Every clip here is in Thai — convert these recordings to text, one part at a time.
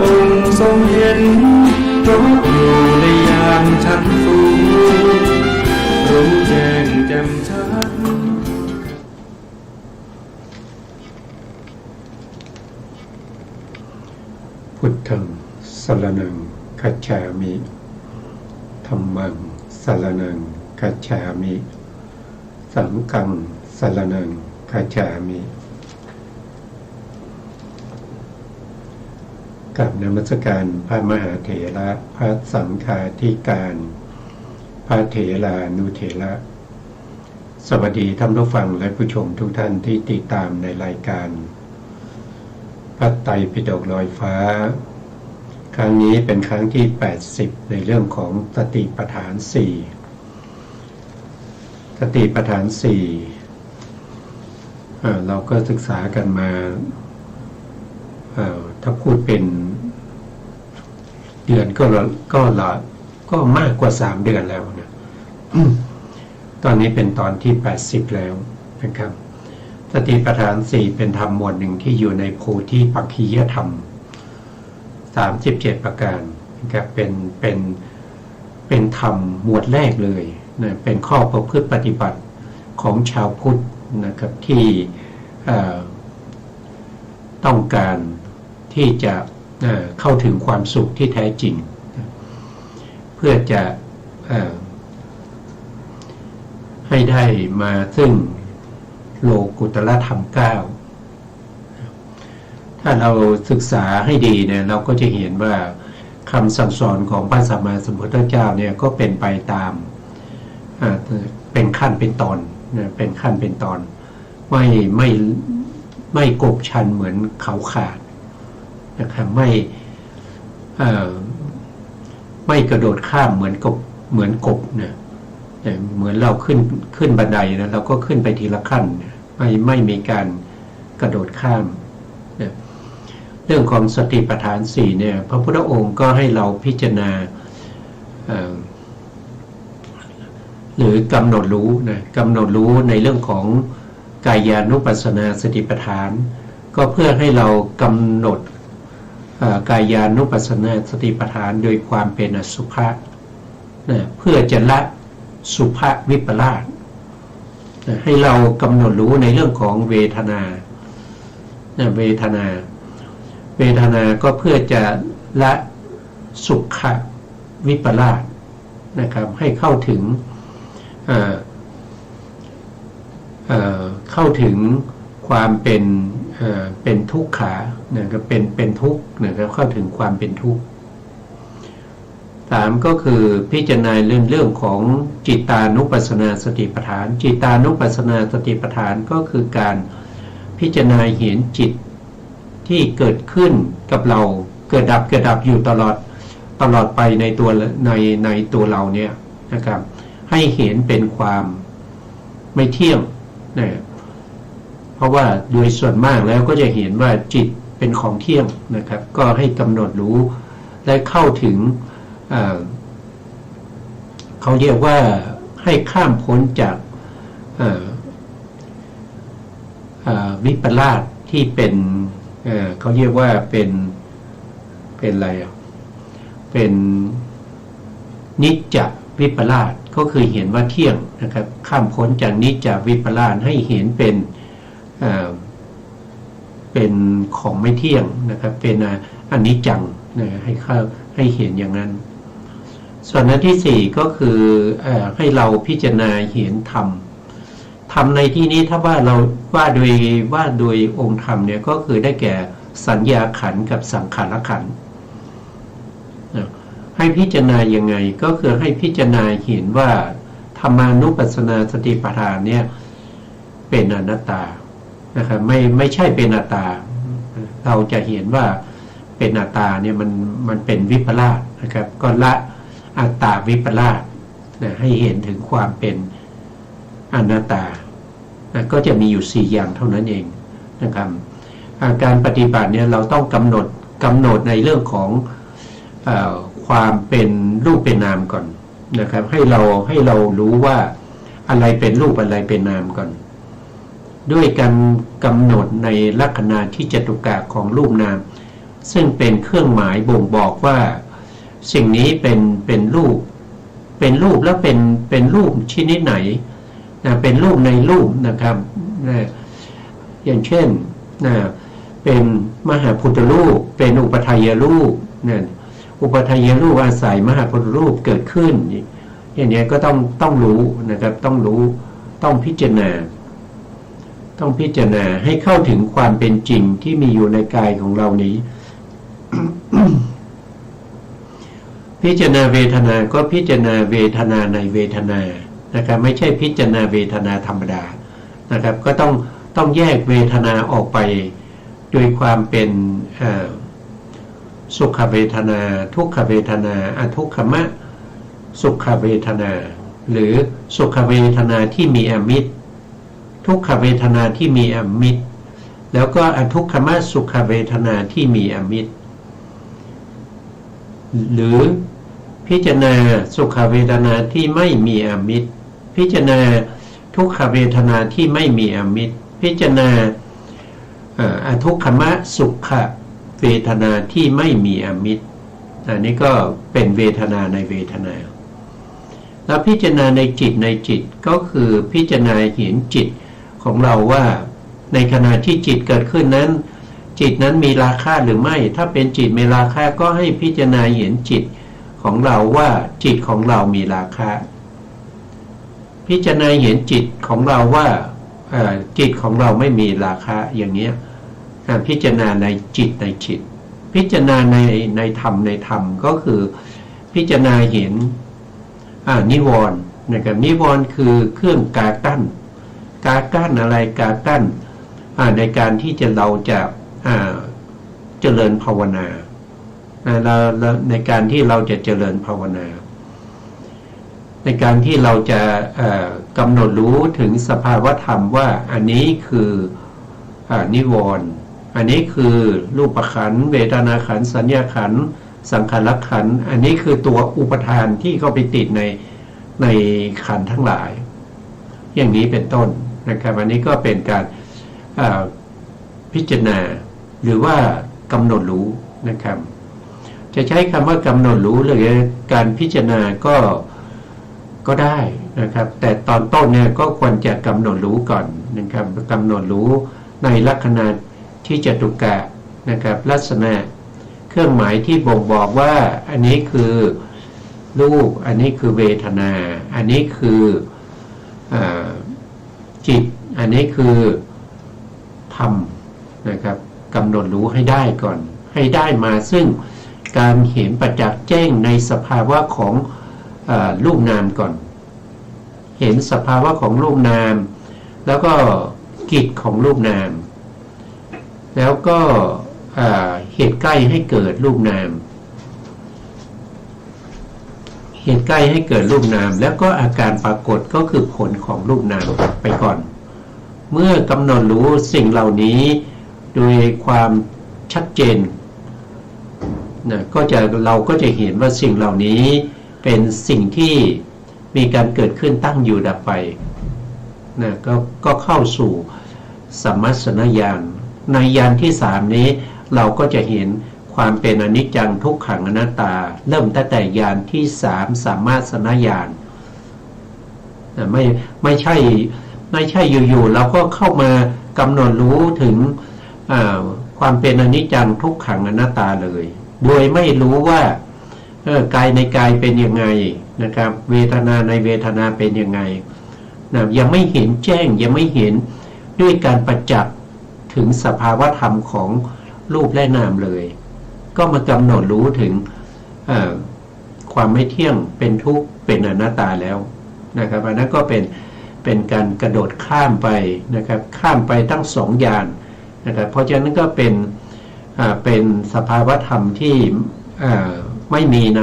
องค์ทรงเห็นเพราะอยู่ในยามชั้นสูงรู้แจ้งแจ่มชัดพุทธังสรณังคัจฉามิธัมมังสรณังคัจฉามิสังฆังสรณังคัจฉามิกับนมัสการพระมหาเถระพระสังฆาธิการพระเถรานุเถระสวัสดีท่านผู้ฟังและผู้ชมทุกท่านที่ติดตามในรายการพระไตรปิฎกลอยฟ้าครั้งนี้เป็นครั้งที่80ในเรื่องของสติปัฏฐาน4สติปัฏฐาน4เราก็ศึกษากันมาถ้าพูดเป็นเดือนก็มากกว่า3เดือนแล้วนะตอนนี้เป็นตอนที่80แล้วนะครับสติปัฏฐาน4เป็นธรรมหมวดหนึ่งที่อยู่ในโพธิปักขิยธรรม37ประการนะครับเป็นธรรมหมวดแรกเลยนะเป็นข้อประพฤติปฏิบัติของชาวพุทธนะครับที่ต้องการที่จะเข้าถึงความสุขที่แท้จริงเพื่อจะให้ได้มาซึ่งโลกุตตรธรรม9ถ้าเราศึกษาให้ดีเนี่ยเราก็จะเห็นว่าคำสั่งสอนของพระสัมมาสัมพุทธเจ้าเนี่ยก็เป็นไปตามเป็นขั้นเป็นตอนนะเป็นขั้นเป็นตอนไม่กบชันเหมือนเขาขาดนะครับไม่กระโดดข้ามเหมือนกบนะเหมือนเราขึ้นบันไดนะเราก็ขึ้นไปทีละขั้นไม่มีการกระโดดข้ามนะเรื่องของสติปัฏฐาน4เนี่ยพระพุทธองค์ก็ให้เราพิจารณาหรือกำหนดรู้นะกำหนดรู้ในเรื่องของกายานุปัสสนาสติปัฏฐานก็เพื่อให้เรากำหนดกายานุปัสสนาสติปัฏฐานโดยความเป็นอสุภะนะเพื่อจะละสุภวิปลาสนะให้เรากำหนดรู้ในเรื่องของเวทนานะเวทนาก็เพื่อจะละสุขวิปลาสนะครับให้เข้าถึงความเป็นทุกขานะครับเป็นทุกข์นะครับเข้าถึงความเป็นทุกข์3ก็คือพิจารณาเรื่องของจิตตานุปัสสนาสติปัฏฐานจิตตานุปัสสนาสติปัฏฐานก็คือการพิจารณาเห็นจิตที่เกิดขึ้นกับเราเกิดดับอยู่ตลอดไปในตัวเราเนี่ยนะครับให้เห็นเป็นความไม่เที่ยงนะเพราะว่าโดยส่วนมากแล้วก็จะเห็นว่าจิตเป็นของเที่ยงนะครับก็ให้กำหนดรู้และเข้าถึงเขาเรียกว่าให้ข้ามพ้นจากวิปลาสที่เป็นเขาเรียกว่าเป็นอะไรเป็นนิจจวิปลาสก็คือเห็นว่าเที่ยงนะครับข้ามพ้นจากนิจจวิปลาสให้เห็นเป็นของไม่เที่ยงนะครับเป็นอนิจจังนะให้เห็นอย่างนั้นส่วนอันที่4ก็คือให้เราพิจารณาเห็นธรรมในที่นี้ถ้าว่าเราว่าโดยองค์ธรรมเนี่ยก็คือได้แก่สัญญาขันธ์กับสังขารขันธ์ให้พิจารณายังไงก็คือให้พิจารณาเห็นว่าธรรมานุปัสสนาสติปัฏฐานเนี่ยเป็นอนัตตานะครับไม่ใช่เป็นอัตตาเราจะเห็นว่าเป็นอัตตาเนี่ยมันเป็นวิปลาสนะครับก็ละอัตตาวิปลาสนะให้เห็นถึงความเป็นอนัตตานะก็จะมีอยู่4อย่างเท่านั้นเองนะครับการปฏิบัติเนี่ยเราต้องกำหนดในเรื่องของความเป็นรูปเป็นนามก่อนนะครับให้เรารู้ว่าอะไรเป็นรูปอะไรเป็นนามก่อน ด้วยการกำหนดในลักษณะที่จตุกะของรูปนาม ซึ่งเป็นเครื่องหมายบ่งบอกว่าสิ่งนี้เป็นรูปแล้วเป็นรูปชนิดไหนนะเป็นรูปในรูปนะครับนะอย่างเช่นนะเป็นมหาพุทธรูปเป็นอุปทายรูปนะอุปทายรูปอาศัยมหาพุทธรูปเกิดขึ้นอย่างนี้ก็ต้องรู้นะครับต้องรู้ต้องพิจารณาให้เข้าถึงความเป็นจริงที่มีอยู่ในกายของเรานี้ พิจารณาเวทนาก็พิจารณาเวทนาในเวทนานะครับไม่ใช่พิจารณาเวทนาธรรมดานะครับก็ต้องแยกเวทนาออกไปโดยความเป็นสุขเวทนาทุกขเวทนาอทุกขมะสุขเวทนาหรือสุขเวทนาที่มีอมิตรทุกขเวทนาที่มีอมิตรแล้วก็อทุกขมะสุขเวทนาที่มีอมิตรหรือพิจารณาสุขเวทนาที่ไม่มีอมิตรพิจารณาทุกขเวทนาที่ไม่มีอมิตรพิจารณาอทุกขมะสุขเวทนาที่ไม่มีอมิตรอันนี้ก็เป็นเวทนาในเวทนาแล้วพิจารณาในจิตก็คือพิจารณาเห็นจิตของเราว่าในขณะที่จิตเกิดขึ้นนั้นจิตนั้นมีราคะหรือไม่ถ้าเป็นจิตมีราคะก็ให้พิจารณาเห็นจิตของเราว่าจิตของเรามีราคะพิจารณาเห็นจิตของเราว่าจิตของเราไม่มีราคะอย่างนี้พิจารณาในจิตพิจารณาในธรรมก็คือพิจารณาเห็นนิวรณ์นะครับนิวรณ์คือเครื่องกากั้นอะไรกากั้นในการที่เราจะเจริญภาวนาในการที่เราจะเจริญภาวนาในการที่เราจะกำหนดรู้ถึงสภาวธรรมว่าอันนี้คือนิวรณ์อันนี้คือรูปขันธ์เวทนาขันธ์สัญญาขันธ์สังขารขันธ์อันนี้คือตัวอุปทานที่เข้าไปติดในขันธ์ทั้งหลายอย่างนี้เป็นต้นนะครับอันนี้ก็เป็นการพิจารณาหรือว่ากำหนดรู้นะครับจะใช้คำว่ากำหนดรู้หรือการพิจารณาก็ได้นะครับแต่ตอนต้นเนี่ยก็ควรจะกำหนดรู้ก่อนนะครับกำหนดรู้ในลักษณะที่จตุกะนะครับลักษณะเครื่องหมายที่บ่งบอกว่าอันนี้คือรูปอันนี้คือเวทนาอันนี้คือจิตอันนี้คือธรรมนะครับกำหนดรู้ให้ได้ก่อนให้ได้มาซึ่งการเห็นประจักษ์แจ้งในสภาวะของรูปนามก่อนเห็นสภาวะของรูปนามแล้วก็กิจของรูปนามแล้วก็เหตุใกล้ให้เกิดรูปนามเหตุใกล้ให้เกิดรูปนามแล้วก็อาการปรากฏก็คือผลของรูปนามไปก่อนเมื่อกำหนดรู้สิ่งเหล่านี้โดยความชัดเจนนะเราก็จะเห็นว่าสิ่งเหล่านี้เป็นสิ่งที่มีการเกิดขึ้นตั้งอยู่ดับไปนะก็เข้าสู่สัมมัสสนญาณในญาณที่3นี้เราก็จะเห็นความเป็นอนิจจังทุกขังอนัตตาเริ่มตั้งแต่ญาณที่3สัมมัสสนญาณนะไม่ใช่อยู่ๆเราก็เข้ามากำหนดรู้ถึงความเป็นอนิจจังทุกขังอนัตตาเลยโดยไม่รู้ว่ากายในกายเป็นยังไงนะครับเวทนาในเวทนาเป็นยังไงนะยังไม่เห็นแจ้งยังไม่เห็นด้วยการประจักษ์ถึงสภาวธรรมของรูปและนามเลยก็มากำหนดรู้ถึงความไม่เที่ยงเป็นทุกข์เป็นอนัตตาแล้วนะครับอันนั้นก็เป็นการกระโดดข้ามไปนะครับข้ามไปตั้ง2ญาณนะครับเพราะฉะนั้นก็เป็นสภาวธรรมที่ไม่มีใน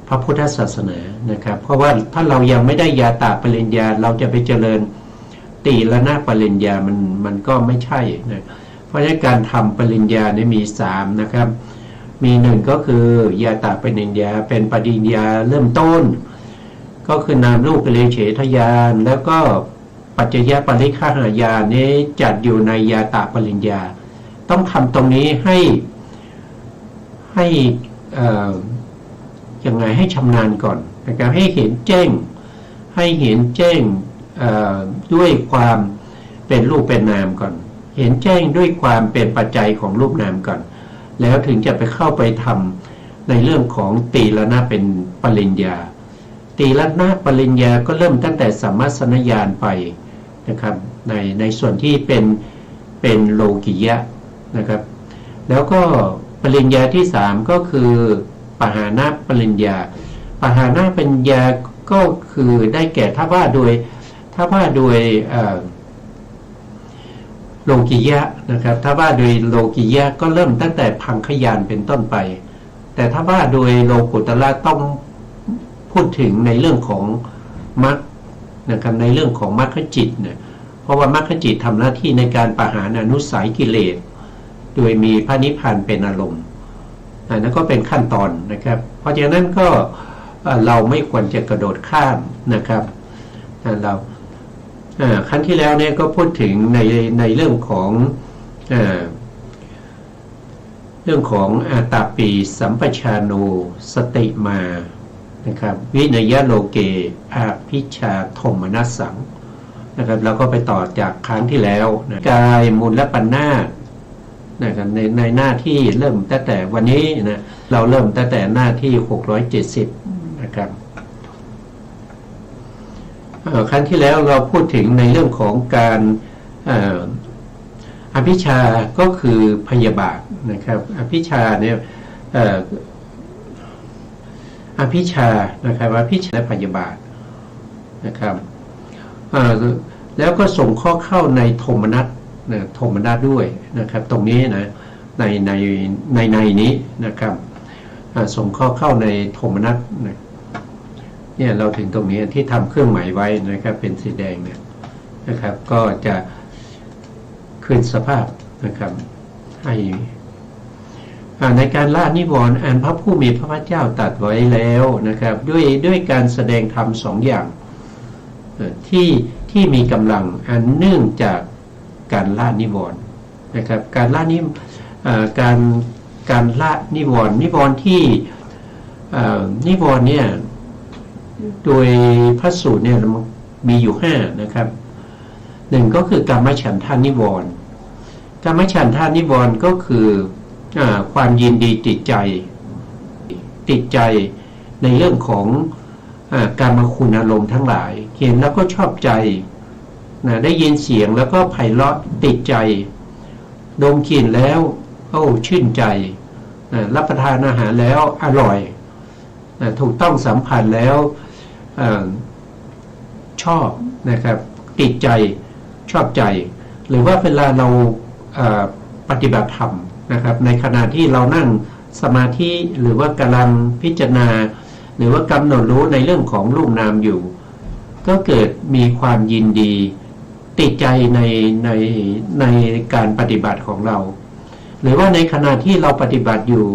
พระพุทธศาสนานะครับเพราะว่าถ้าเรายังไม่ได้ยาตาปริญญาเราจะไปเจริญตีละนาปริญญามันก็ไม่ใช่นะเพราะฉะนั้นการทำปริญญาเนี่ยมี3นะครับมี1ก็คือยาตาปริญญาเป็นปริญญาเริ่มต้นก็คือนามรูปเลเฉทญาณแล้วก็ปัจจยปริฆาญาณนี้จัดอยู่ในยาตาปริญญาต้องทำตรงนี้ให้ ให้ยังไงให้ชำนาญก่อนนะครับให้เห็นแจ้งด้วยความเป็นรูปเป็นนามก่อนเห็นแจ้งด้วยความเป็นปัจจัยของรูปนามก่อนแล้วถึงจะไปเข้าไปทำในเรื่องของตีละนะเป็นปริญญาตีละนะปริญญาก็เริ่มตั้งแต่สัมมาสนญาณไปนะครับในส่วนที่เป็นโลกิยะนะครับแล้วก็ปริญญาที่3ก็คือปหานะปริญญาปหานะปริญญาก็คือได้แก่ถ้าว่าโดยโลกิยะนะครับถ้าว่าโดยโลกิยะก็เริ่มตั้งแต่พังคยานเป็นต้นไปแต่ถ้าว่าโดยโลกุตระต้องพูดถึงในเรื่องของมรรคนะครับในเรื่องของมรรคจิตเนี่ยเพราะว่ามรรคจิตทำหน้าที่ในการปหารอนุสัยกิเลสโดยมีพระนิพพานเป็นอารมณ์นั่นก็เป็นขั้นตอนนะครับเพราะฉะนั้นก็เราไม่ควรจะกระโดดข้ามนะครับเราครั้งที่แล้วเนี่ยก็พูดถึงในเรื่องของอาตาปีสัมปชาโนสติมานะครับวินยโลเกอาภิชาโทมนัสสังนะครับเราก็ไปต่อจากครั้งที่แล้วนะกายมูลปัญนานะครับในหน้าที่เริ่มตั้งแต่วันนี้นะเราเริ่มตั้งแต่หน้าที่670นะครับครั้งที่แล้วเราพูดถึงในเรื่องของการอภิชาก็คือพยาบาทนะครับอภิชาเนี่ยอภิชานะครับอภิชาและพยาบาทนะครับแล้วก็ส่งข้อเข้าในโทมนัสโทมนัสด้วยนะครับตรงนี้นะในนี้นะครับส่งข้อเข้าในโทมนัสเนี่ยเราถึงตรงนี้ที่ทำเครื่องหมายไว้นะครับเป็นสีแดงเนี่ยนะครับก็จะคืนสภาพนะครับให้ในการละนิวรณ์อันพระผู้มีพระภาคเจ้าตรัสไว้แล้วนะครับด้วยการแสดงธรรม2อย่างที่มีกำลังอันเนื่องจากการละนิวรณ์นะครับการละการละนิวรณ์ที่นิวรณ์เนี่ยโดยพระสูตรเนี่ยมีอยู่5นะครับ1ก็คือกามฉันทานิวรณ์กามฉันทานิวรณ์ก็คือความยินดีติดใจในเรื่องของการมคุณอารมณ์ทั้งหลายเห็นแล้วก็ชอบใจได้ยินเสียงแล้วก็ไพเราะติดใจดมกลิ่นแล้วชื่นใจรับประทานอาหารแล้วอร่อยถูกต้องสัมผัสแล้วชอบนะครับติดใจชอบใจหรือว่าเวลาเราปฏิบัติธรรมนะครับในขณะที่เรานั่งสมาธิหรือว่ากำลังพิจารณาหรือว่ากำหนดรู้ในเรื่องของรูปนามอยู่ก็เกิดมีความยินดีติดใจในการปฏิบัติของเราหรือว่าในขณะที่เราปฏิบัติอยู่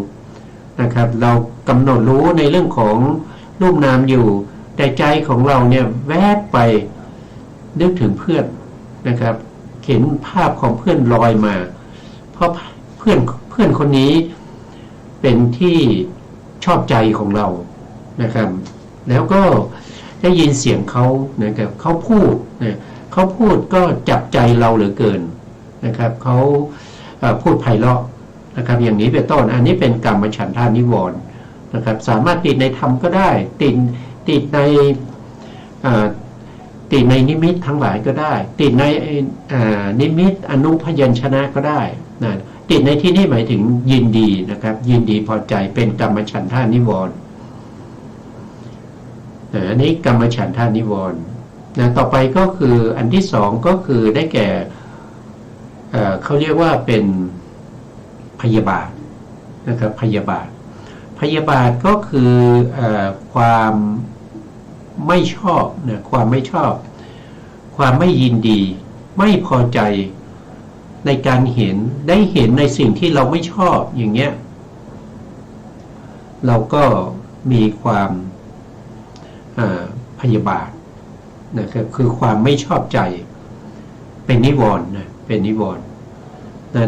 นะครับเรากำหนดรู้ในเรื่องของรูปนามอยู่แต่ใจของเราเนี่ยแวบไปนึกถึงเพื่อนนะครับเห็นภาพของเพื่อนลอยมาเพราะเพื่อนคนนี้เป็นที่ชอบใจของเรานะครับแล้วก็ได้ยินเสียงเขานะครับเขาพูดก็จับใจเราเหลือเกินนะครับเขาพูดไพเราะนะครับอย่างนี้เป็นต้นอันนี้เป็นกรรมฉันทานิวรณ์นะครับสามารถติดในธรรมก็ได้ติดในนิมิตทั้งหลายก็ได้ติดในนิมิตอนุพยัญชนะก็ได้นะติดในที่นี้หมายถึงยินดีนะครับยินดีพอใจเป็นกรรมฉันทานิวรณ์อันนี้กรรมฉันทานิวรณ์ต่อไปก็คืออันที่2ก็คือได้แก่เขาเรียกว่าเป็นพยาบาทนะครับพยาบาทก็คือความไม่ชอบนะความไม่ชอบความไม่ยินดีไม่พอใจในการเห็นในสิ่งที่เราไม่ชอบอย่างเงี้ยเราก็มีความพยาบาทนะครับคือความไม่ชอบใจเป็นนิวรณ์นะเป็นนิวรณ์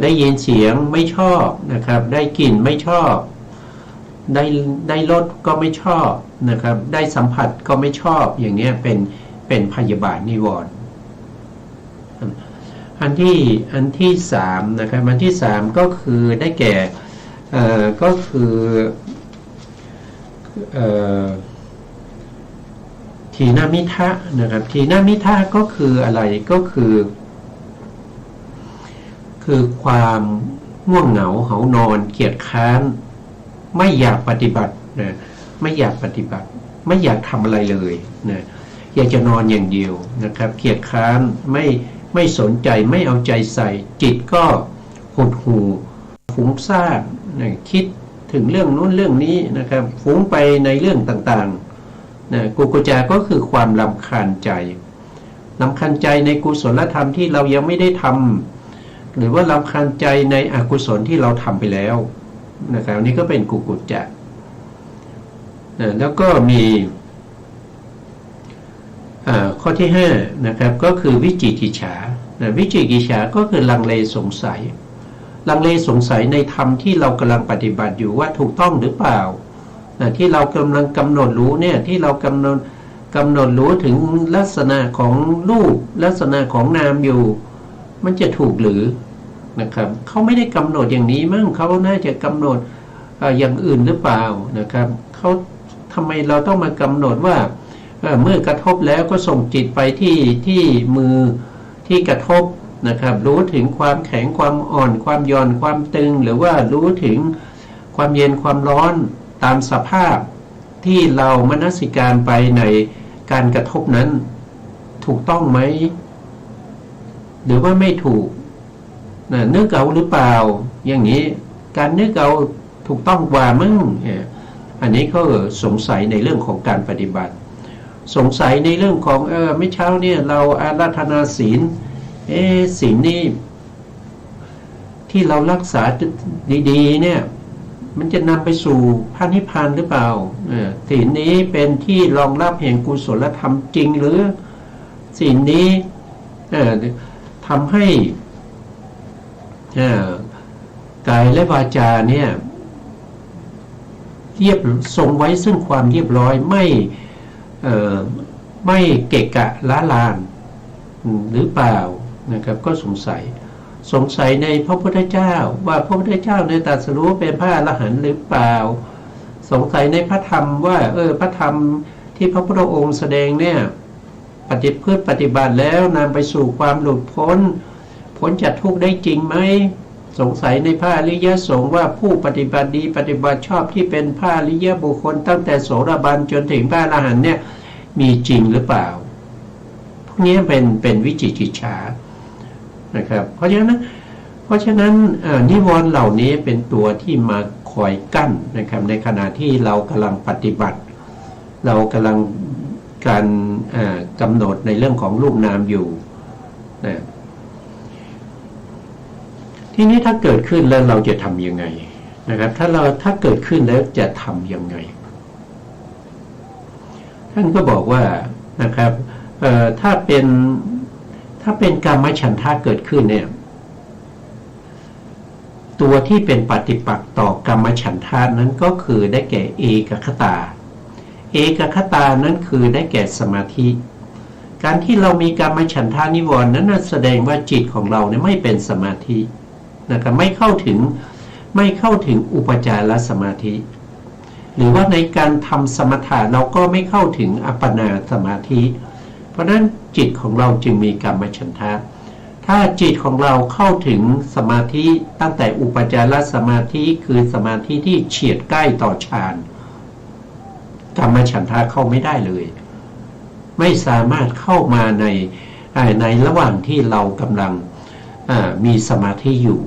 ได้ยินเสียงไม่ชอบนะครับได้กลิ่นไม่ชอบ ได้รสก็ไม่ชอบนะครับได้สัมผัสก็ไม่ชอบอย่างนี้เป็นพยาบาทนิวรณ์อันที่สามนะครับอันที่สามก็คือได้แก่ก็คือทีนามิทะนะครับทีนามิทะก็คืออะไรก็คือความง่วงเหงาเหานอนเกียจค้านไม่อยากปฏิบัตินะไม่อยากปฏิบัติไม่อยากทำอะไรเลยนะอยากจะนอนอย่างเดียวนะครับเกียจค้านไม่สนใจไม่เอาใจใส่จิตก็หดหู่ฟุ้งซ่านนะคิดถึงเรื่องนู้นเรื่องนี้นะครับฟุ้งไปในเรื่องต่างๆนะกุกุจาก็คือความรำคาญใจรำคาญใจในกุศลธรรมที่เรายังไม่ได้ทำหรือว่ารำคาญใจในอกุศลที่เราทำไปแล้วนะครับนี่ก็เป็นกุกุจะแล้วก็มีข้อที่5นะครับก็คือวิจิกิจฉาวิจิกิจฉาก็คือลังเลสงสัยในธรรมที่เรากำลังปฏิบัติอยู่ว่าถูกต้องหรือเปล่าที่เรากำลังกำหนดรู้เนี่ยที่เรากำหนดรู้ถึงลักษณะของรูปลักษณะของนามอยู่มันจะถูกหรือนะครับเขาไม่ได้กำหนดอย่างนี้มั้งเขาน่าจะกำหนดอย่างอื่นหรือเปล่านะครับเขาทำไมเราต้องมากำหนดว่าเมื่อกระทบแล้วก็ส่งจิตไปที่มือที่กระทบนะครับรู้ถึงความแข็งความอ่อนความหย่อนความตึงหรือว่ารู้ถึงความเย็นความร้อนตามสภาพที่เรามนสิการไปในการกระทบนั้นถูกต้องไหมหรือว่าไม่ถูกนึกเอาหรือเปล่าอย่างนี้การนึกเอาถูกต้องกว่ามั้งอันนี้ก็สงสัยในเรื่องของการปฏิบัติสงสัยในเรื่องของไม่เช้าเนี่ยเราอาราธนาศีลศีลนี่ที่เรารักษาดีๆเนี่ยมันจะนำไปสู่พระนิพพานหรือเปล่าศีลนี้เป็นที่รองรับแห่งกุศลธรรมจริงหรือศีลนี้ทำให้กายและวาจาเนี่ยทรงไว้ซึ่งความเรียบร้อยไม่เกะกะล้าลานหรือเปล่านะครับก็สงสัยในพระพุทธเจ้าว่าพระพุทธเจ้าในตรัสรู้เป็นพระอรหันต์หรือเปล่าสงสัยในพระธรรมว่าพระธรรมที่พระพุทธองค์แสดงเนี่ยปฏิบัติแล้วนำไปสู่ความหลุดพ้นจากทุกข์ได้จริงไหมสงสัยในพระอริยสงฆ์ว่าผู้ปฏิบัติดีปฏิบัติชอบที่เป็นพระอริยบุคคลตั้งแต่โสดาบันจนถึงพระอรหันต์เนี่ยมีจริงหรือเปล่าพวกนี้เป็นวิจิกิจฉานะครับเพราะฉะนั้นนิวรณ์เหล่านี้เป็นตัวที่มาคอยกั้นนะครับในขณะที่เรากำลังปฏิบัติเรากำลังการกำหนดในเรื่องของรูปนามอยู่นะทีนี้ถ้าเกิดขึ้นแล้วเราจะทำยังไงนะครับถ้าเกิดขึ้นแล้วจะทำยังไงท่านก็บอกว่านะครับถ้าเป็นกามฉันทะเกิดขึ้นเนี่ยตัวที่เป็นปฏิปักษ์ต่อกามฉันทะนั้นก็คือได้แก่เอกคตานั้นคือได้แก่สมาธิการที่เรามีกามฉันทานิวรณ์นั้นแสดงว่าจิตของเราเนี่ยไม่เป็นสมาธินะครับไม่เข้าถึงอุปจารสมาธิหรือว่าในการทำสมถะเราก็ไม่เข้าถึงอัปปนาสมาธิเพราะนั้นจิตของเราจึงมีกามฉันทะถ้าจิตของเราเข้าถึงสมาธิตั้งแต่อุปจารสมาธิคือสมาธิที่เฉียดใกล้ต่อฌานกามฉันทะเข้าไม่ได้เลยไม่สามารถเข้ามาในระหว่างที่เรากำลังมีสมาธิอยู่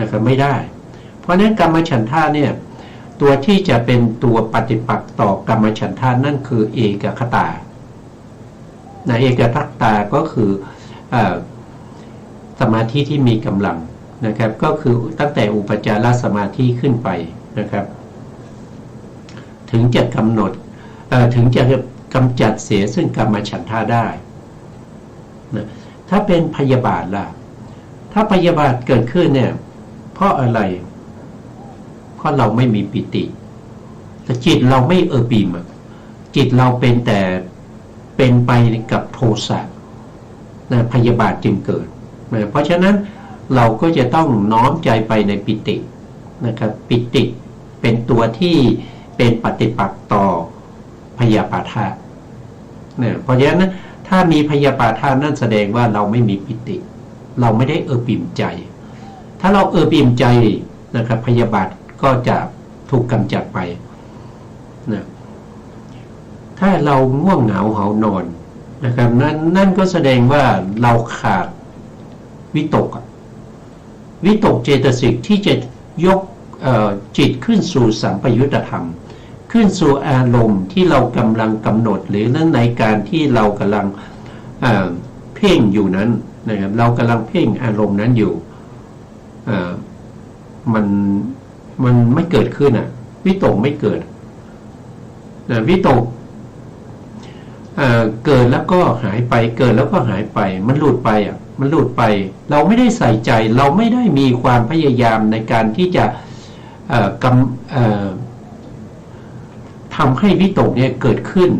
นะครับไม่ได้เพราะนั้นกามฉันทะเนี่ยตัวที่จะเป็นตัวปฏิปักษ์ต่อกามฉันทะนั่นคือเอกคตาเอกคตาก็คือสมาธิที่มีกำลังนะครับก็คือตั้งแต่อุปจารสมาธิขึ้นไปนะครับถึงจะกำหนดถึงจะกำจัดเสียซึ่งกามฉันทะได้นะถ้าเป็นพยาบาทล่ะถ้าพยาบาทเกิดขึ้นเนี่ยเพราะอะไรเพราะเราไม่มีปิติ แต่จิตเราไม่ปิมจิตเราเป็นแต่เป็นไปกับโทสะนะพยาบาทจึงเกิดนะเพราะฉะนั้นเราก็จะต้องน้อมใจไปในปิตินะครับปิติเป็นตัวที่เป็นปฏิปักษ์ต่อพยาบาทะนะเพราะฉะนั้นถ้ามีพยาบาทะนั่นแสดงว่าเราไม่มีปิติเราไม่ได้ปิมใจถ้าเราปิมใจนะครับพยาบาทก็จะถูกกำจัดไปนะถ้าเราง่วงเหงาหานอนนะครับนั่นก็แสดงว่าเราขาดวิตกเจตสิกที่จะยกจิตขึ้นสู่สัมปยุตธรรมขึ้นสู่อารมณ์ที่เรากำลังกำหนดหรือในการที่เรากำลังเพ่งอยู่นั้นนะครับเรากำลังเพ่งอารมณ์นั้นอยู่มันไม่เกิดขึ้นวิตกไม่เกิดวิตกเกิดแล้วก็หายไปเกิดแล้วก็หายไปมันหลุดไปมันหลุดไปเราไม่ได้ใส่ใจเราไม่ได้มีความพยายามในการที่จะทำให้วิตกเนี่ยเกิดขึ้น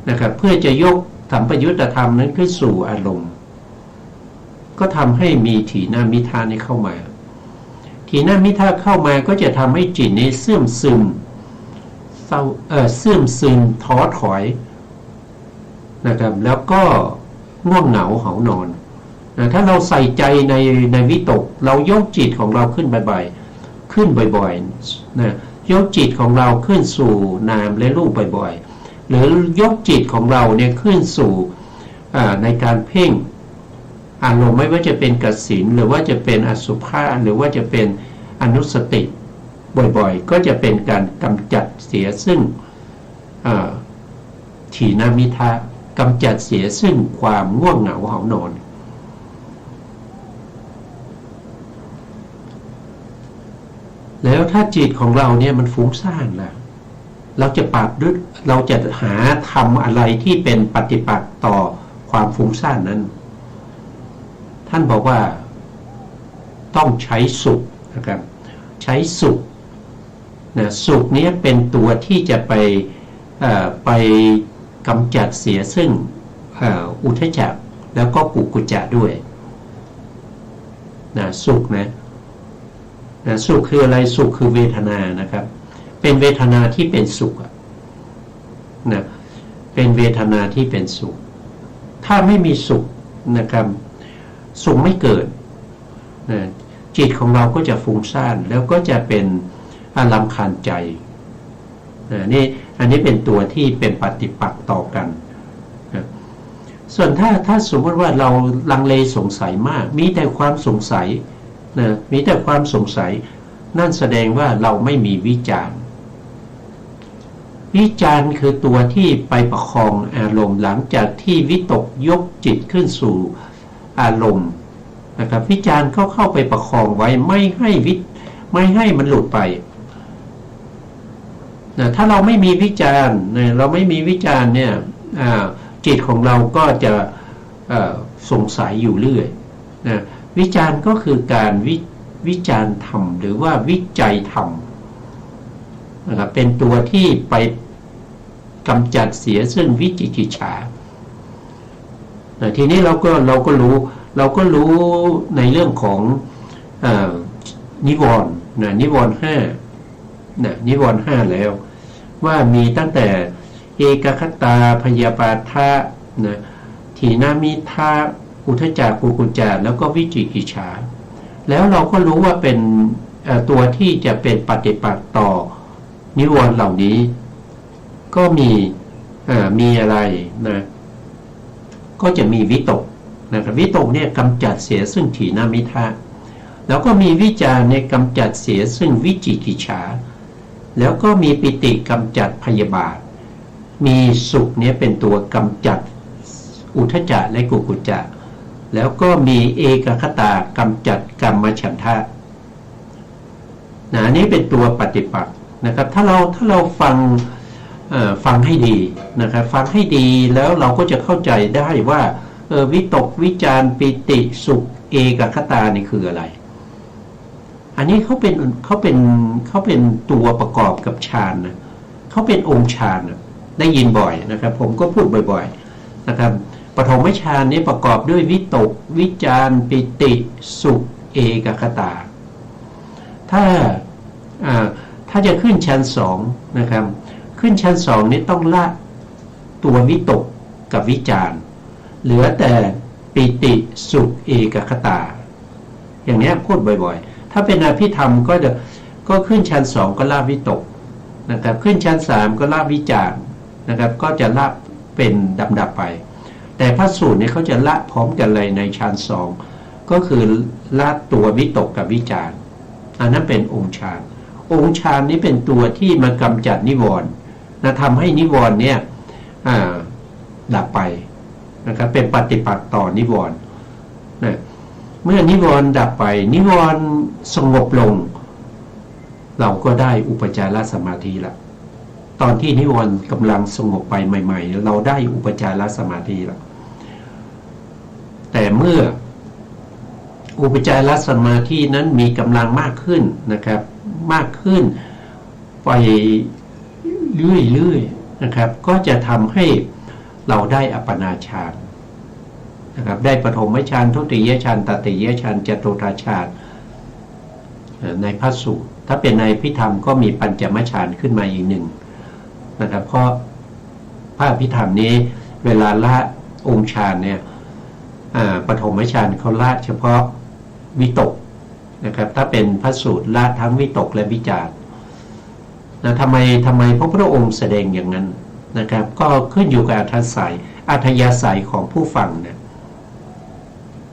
นะครับเพื่อจะยกสัมปยุตธรรมนั้นขึ้นสู่อารมณ์ก็ทำให้มีถีนมิทานี้เข้ามาถีนมิทาเข้ามาก็จะทำให้จิตนี้เสื่อมซึมท้อถอยนะครับแล้วก็ง่วงเหงาหานอนถ้าเราใส่ใจในวิตกเรายกจิตของเราขึ้นบ่อยๆนะยกจิตของเราขึ้นสู่นามและรูปบ่อยๆหรือยกจิตของเราเนี่ยขึ้นสู่ในการเพ่งอารมณ์ไม่ว่าจะเป็นกสิณหรือว่าจะเป็นอสุภะหรือว่าจะเป็นอนุสติบ่อยๆก็จะเป็นการกำจัดเสียซึ่งถีนมิทะกำจัดเสียซึ่งความง่วงเหงาหานอนแล้วถ้าจิตของเราเนี่ยมันฟุ้งซ่านแล้วเราจะเราจะหาทำอะไรที่เป็นปฏิปักษ์ต่อความฟุ้งซ่านนั้นท่านบอกว่าต้องใช้สุขนะครับใช้สุขนะสุขนี้เป็นตัวที่จะไปกำจัดเสียซึ่งอุทธัจจะแล้วก็กุกุจจะด้วยนะสุขนะสุขคืออะไรสุขคือเวทนานะครับเป็นเวทนาที่เป็นสุขนะเป็นเวทนาที่เป็นสุขถ้าไม่มีสุขนะครับสุขไม่เกิดนะจิตของเราก็จะฟุ้งซ่านแล้วก็จะเป็นรำคาญใจนี่อันนี้เป็นตัวที่เป็นปฏิปักษ์ต่อกันนะส่วนถ้าสมมติว่าเราลังเลสงสัยมากมีแต่ความสงสัยนะมีแต่ความสงสัยนั่นแสดงว่าเราไม่มีวิจารณ์คือตัวที่ไปประคองอารมณ์หลังจากที่วิตกยกจิตขึ้นสู่อารมณ์นะครับวิจารณ์เข้าไปประคองไว้ไม่ให้มันหลุดไปนะถ้าเราไม่มีวิจารณ์เราไม่มีวิจารณ์เนี่ยจิตของเราก็จะสงสัยอยู่เรื่อยนะวิจารณ์ก็คือการวิจารณ์ธรรมหรือว่าวิจัยธรรมนะครับเป็นตัวที่ไปกำจัดเสียซึ่งวิจิกิจฉาทีนี้เราก็รู้ในเรื่องของนิวรณ์นิวรณ์ห้านิวรณ์ห้าแล้วว่ามีตั้งแต่เอกคตาพยาบาทะถีนมิทะอุทธัจจะกุกุจจะแล้วก็วิจิกิจฉาแล้วเราก็รู้ว่าเป็นตัวที่จะเป็นปฏิปักษ์ต่อนิวรณ์เหล่านี้ก็มีอะไรนะก็จะมีวิตกนะครับวิตกเนี่ยกำจัดเสียซึ่งถีนมิทะแล้วก็มีวิจารเนี่ยกำจัดเสียซึ่งวิจิกิจฉาแล้วก็มีปิติกำจัดพยาบาทมีสุขเนี่ยเป็นตัวกำจัดอุทธัจจะและกุกุจจะแล้วก็มีเอกคตากำจัดกรรมฉันทะอันนี้เป็นตัวปฏิปักษ์นะครับถ้าเราฟังให้ดีนะครับฟังให้ดีแล้วเราก็จะเข้าใจได้ว่าวิตกวิจารปิติสุขเอกคตานี่คืออะไรอันนี้เขาเป็นตัวประกอบกับฌานนะ เขาเป็นองค์ฌานได้ยินบ่อยนะครับผมก็พูดบ่อยๆนะครับปฐมฌานนี้ประกอบด้วยวิตกวิจารปิติสุขเอกคตาถ้าจะขึ้นชั้นสองนะครับขึ้นชั้นสองนี้ต้องละตัววิตกกับวิจารเหลือแต่ปิติสุขเอกคตาอย่างนี้พูดบ่อยๆถ้าเป็นอภิธรรมก็ขึ้นชั้นสองก็ละวิตกนะครับขึ้นชั้นสามก็ละวิจารนะครับก็จะละเป็นดับไปแต่พระสูตรนี้เขาจะละพร้อมกันเลยในชั้นสองก็คือละตัววิตกกับวิจารอันนั้นเป็นองค์ฌานองค์ฌานนี้เป็นตัวที่มากำจัดนิวรณ์นะทำให้นิวรณ์เนี่ยดับไปนะครับเป็นปฏิปักษ์ต่อนิวรณ์นะเมื่อนิวรณ์ดับไปนิวรณ์สงบลงเราก็ได้อุปจารสมาธิละตอนที่นิวรณ์กำลังสงบไปใหม่ๆเราได้อุปจารสมาธิละแต่เมื่ออุปจารสมาธินั้นมีกำลังมากขึ้นนะครับมากขึ้นไปเรื่อยๆนะครับก็จะทำให้เราได้อัปปนาฌานนะครับได้ปฐมฌานทุติยฌานตติยฌานจตุตฌานในพระสูตรถ้าเป็นในพิธรรมก็มีปัญจมฌานขึ้นมาอีกหนึ่งนะครับเพราะพระพิธรรมนี้เวลาละองค์ฌานเนี่ยปฐมฌานเขาละเฉพาะวิตกนะครับถ้าเป็นพระสูตรละทั้งวิตกและวิจารนะทำไมพระพุทธองค์แสดงอย่างนั้นนะครับก็ขึ้นอยู่กับอัธยาศัยของผู้ฟังเนี่ย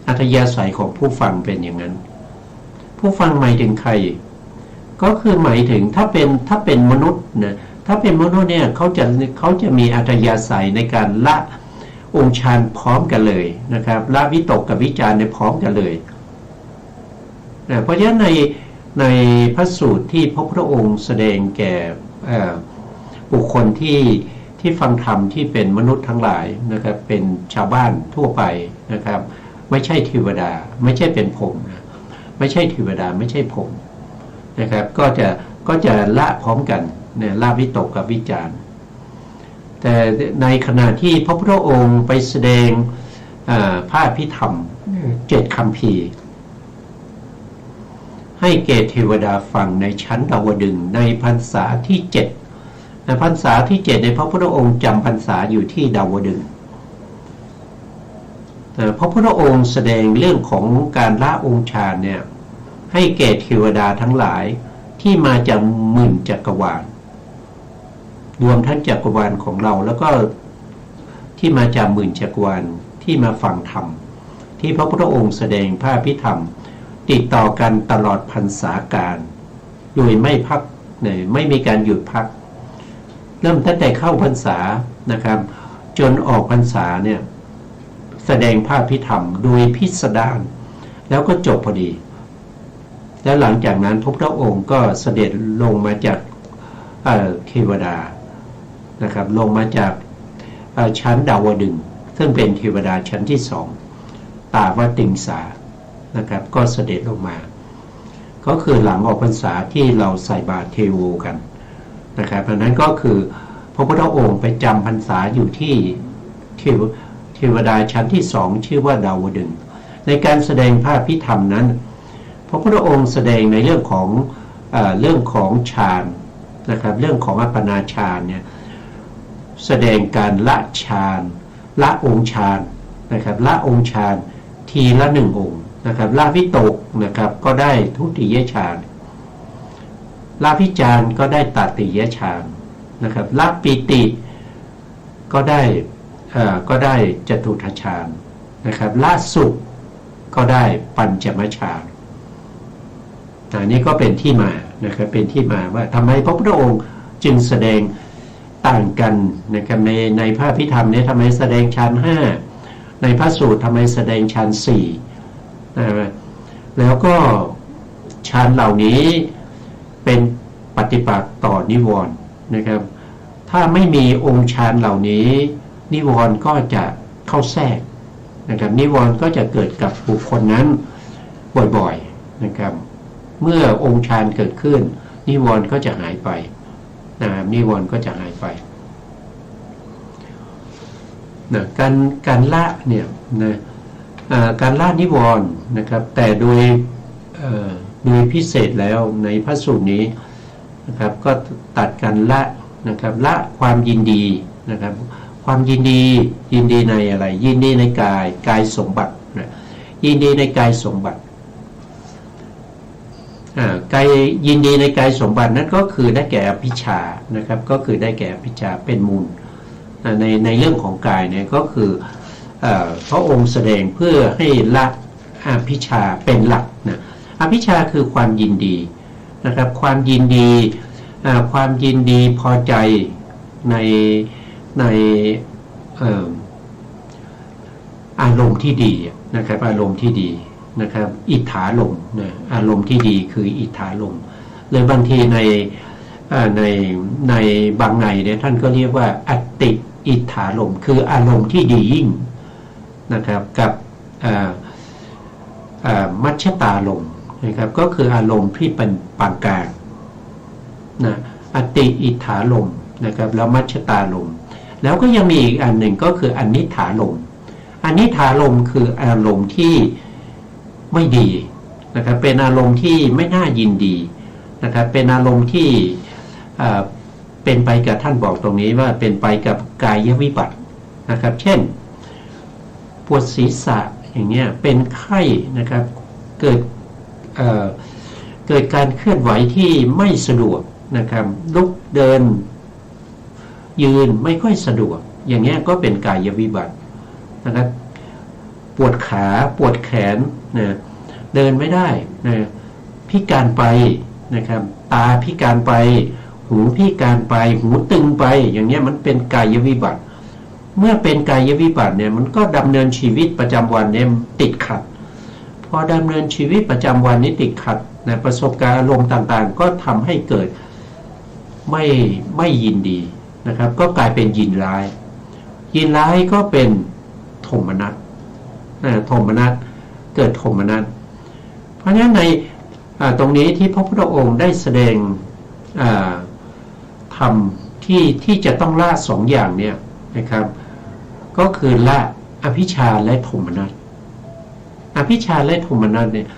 อัธยาศัยของผู้ฟังเป็นอย่างนั้นผู้ฟังหมายถึงใครก็คือหมายถึงถ้าเป็นมนุษย์นะถ้าเป็นมนุษย์เนี่ยเขาจะมีอัธยาศัยในการละองค์ฌานพร้อมกันเลยนะครับละวิตกกับวิจารในพร้อมกันเลยนะเพราะฉะนั้นในพระสูตรที่พระพุทธองค์แสดงแก่บุคคลที่ฟังธรรมที่เป็นมนุษย์ทั้งหลายนะครับเป็นชาวบ้านทั่วไปนะครับไม่ใช่เทวดาไม่ใช่เป็นพรหมนะไม่ใช่เทวดาไม่ใช่พรหมนะครับก็จะละพร้อมกันเนี่ยละวิตกกับวิจารแต่ในขณะที่พระพุทธองค์ไปแสดงพระอภิธรรม7 คัมภีร์ให้แก่เทวดาฟังในชั้นดาวดึงส์ในพรรษาที่7ในพรรษาที่7ในพระพุทธองค์จำพรรษาอยู่ที่ดาวดึงส์พระพุทธองค์แสดงเรื่องของการละองค์ฌานเนี่ยให้แก่เทวดาทั้งหลายที่มาจากหมื่นจักรวาลรวมทั้งจักรวาลของเราแล้วก็ที่มาจากหมื่นจักรวาลที่มาฟังธรรมที่พระพุทธองค์แสดงพระอภิธรรมติดต่อกันตลอดพรรษาการโดยไม่พักไม่มีการหยุดพักเริ่มตั้งแต่เข้าพรรษานะครับจนออกพรรษาเนี่ยแสดงพระอภิธรรมโดยพิสดารแล้วก็จบพอดีแล้วหลังจากนั้นพระพุทธองค์ก็เสด็จลงมาจากเทวดานะครับลงมาจากชั้นดาวดึงส์ซึ่งเป็นเทวดาชั้นที่2ตาวติงสานะครับก็เสด็จลงมาก็คือหลังออกพรรษาที่เราใส่บาตรเทโวกันนะครับเพราะนั้นก็คือพระพุทธองค์ไปจำพรรษาอยู่ที่เทวดาชั้นที่2ชื่อว่าดาวดึงส์ในการแสดงพระอภิธรรมนั้นพระพุทธองค์แสดงในเรื่องของฌานนะครับเรื่องของอัปปนาฌานเนี่ยแสดงการละฌานละองค์ฌานนะครับละองค์ฌานทีละ1 องค์นะครับละวิตกนะครับก็ได้ทุติยฌานละวิจารก็ได้ตติยฌานนะครับละปิติก็ได้จตุตฌานนะครับละสุขก็ได้ปัญจมฌานอันนี้ก็เป็นที่มานะครับเป็นที่มาว่าทำไมพระพุทธองค์จึงแสดงต่างกันนะครับในพระอภิธรรมนี้ทำไมแสดงฌาน5ในพระสูตรทำไมแสดงฌาน4นะแล้วก็ฌานเหล่านี้เป็นปฏิปักษ์ต่อนิวรณ์นะครับถ้าไม่มีองค์ฌานเหล่านี้นิวรณ์ก็จะเข้าแทรกนะครับนิวรณ์ก็จะเกิดกับบุคคลนั้นบ่อยๆนะครับเมื่อองค์ฌานเกิดขึ้นนิวรณ์ก็จะหายไป นิวรณ์ก็จะหายไปนะการละเนี่ยนะการละนิวรณ์นะครับแต่โดยพิเศษแล้วในพระสูตรนี้นะครับก็ตัดการละนะครับละความยินดีนะครับความยินดีในอะไรยินดีในกายสมบัตินะยินดีในกายสมบัติกายยินดีในกายสมบัตินั้นก็คือได้แก่อภิชานะครับก็คือได้แก่อภิชาเป็นมูลในเรื่องของกายเนี่ยก็คือพระองค์แสดงเพื่อให้ละอภิชาเป็นหลักนะอภิชาคือความยินดีนะครับความยินดีพอใจในอารมณ์ที่ดีนะครับอารมณ์ที่ดีนะครับอิทธารมณ์นะอารมณ์ที่ดีคืออิทธารมณ์หรือบางทีในบางในเนี่ยท่านก็เรียกว่าอัตติอิทธารมณ์คืออารมณ์ที่ดียิ่งนะครับกับมัชฌตารมณ์นะครับก็คืออารมณ์ที่เป็นปานกลางนะอัตติอิทธารมณ์นะครับแล้วมัชฌตารมณ์แล้วก็ยังมีอีกอันหนึ่งก็คืออนิถารมณ์อนิถารมณ์คืออารมณ์ที่ไม่ดีนะครับเป็นอารมณ์ที่ไม่น่ายินดีนะครับเป็นอารมณ์ที่เป็นไปกับท่านบอกตรงนี้ว่าเป็นไปกับกายวิบัตินะครับเช่นปวดศีรษะอย่างเงี้ยเป็นไข้นะครับเกิดการเคลื่อนไหวที่ไม่สะดวกนะครับลุกเดินยืนไม่ค่อยสะดวกอย่างเงี้ยก็เป็นกายวิบัตินะครับปวดขาปวดแขนนะเดินไม่ได้นะพิการไปนะครับตาพิการไปหูพิการไปหูตึงไปอย่างเงี้ยมันเป็นกายวิบัติเมื่อเป็นกายวิบัติเนี่ยมันก็ดำเนินชีวิตประจำวันเนี่ยติดขัดพอดำเนินชีวิตประจำวันนี้ติดขัดนะประสบการณ์อารมณ์ต่างๆก็ทำให้เกิดไม่ยินดีนะครับก็กลายเป็นยินร้ายก็เป็นโทมนัสโทมนัสเกิดโทมนัสเพราะฉะนั้นในตรงนี้ที่พระพุทธองค์ได้แสดงธรรมที่จะต้องละสองอย่างเนี่ยนะครับก็คือละอภิชาและโทมนัสอภิชาและโทมนัสเนี่ย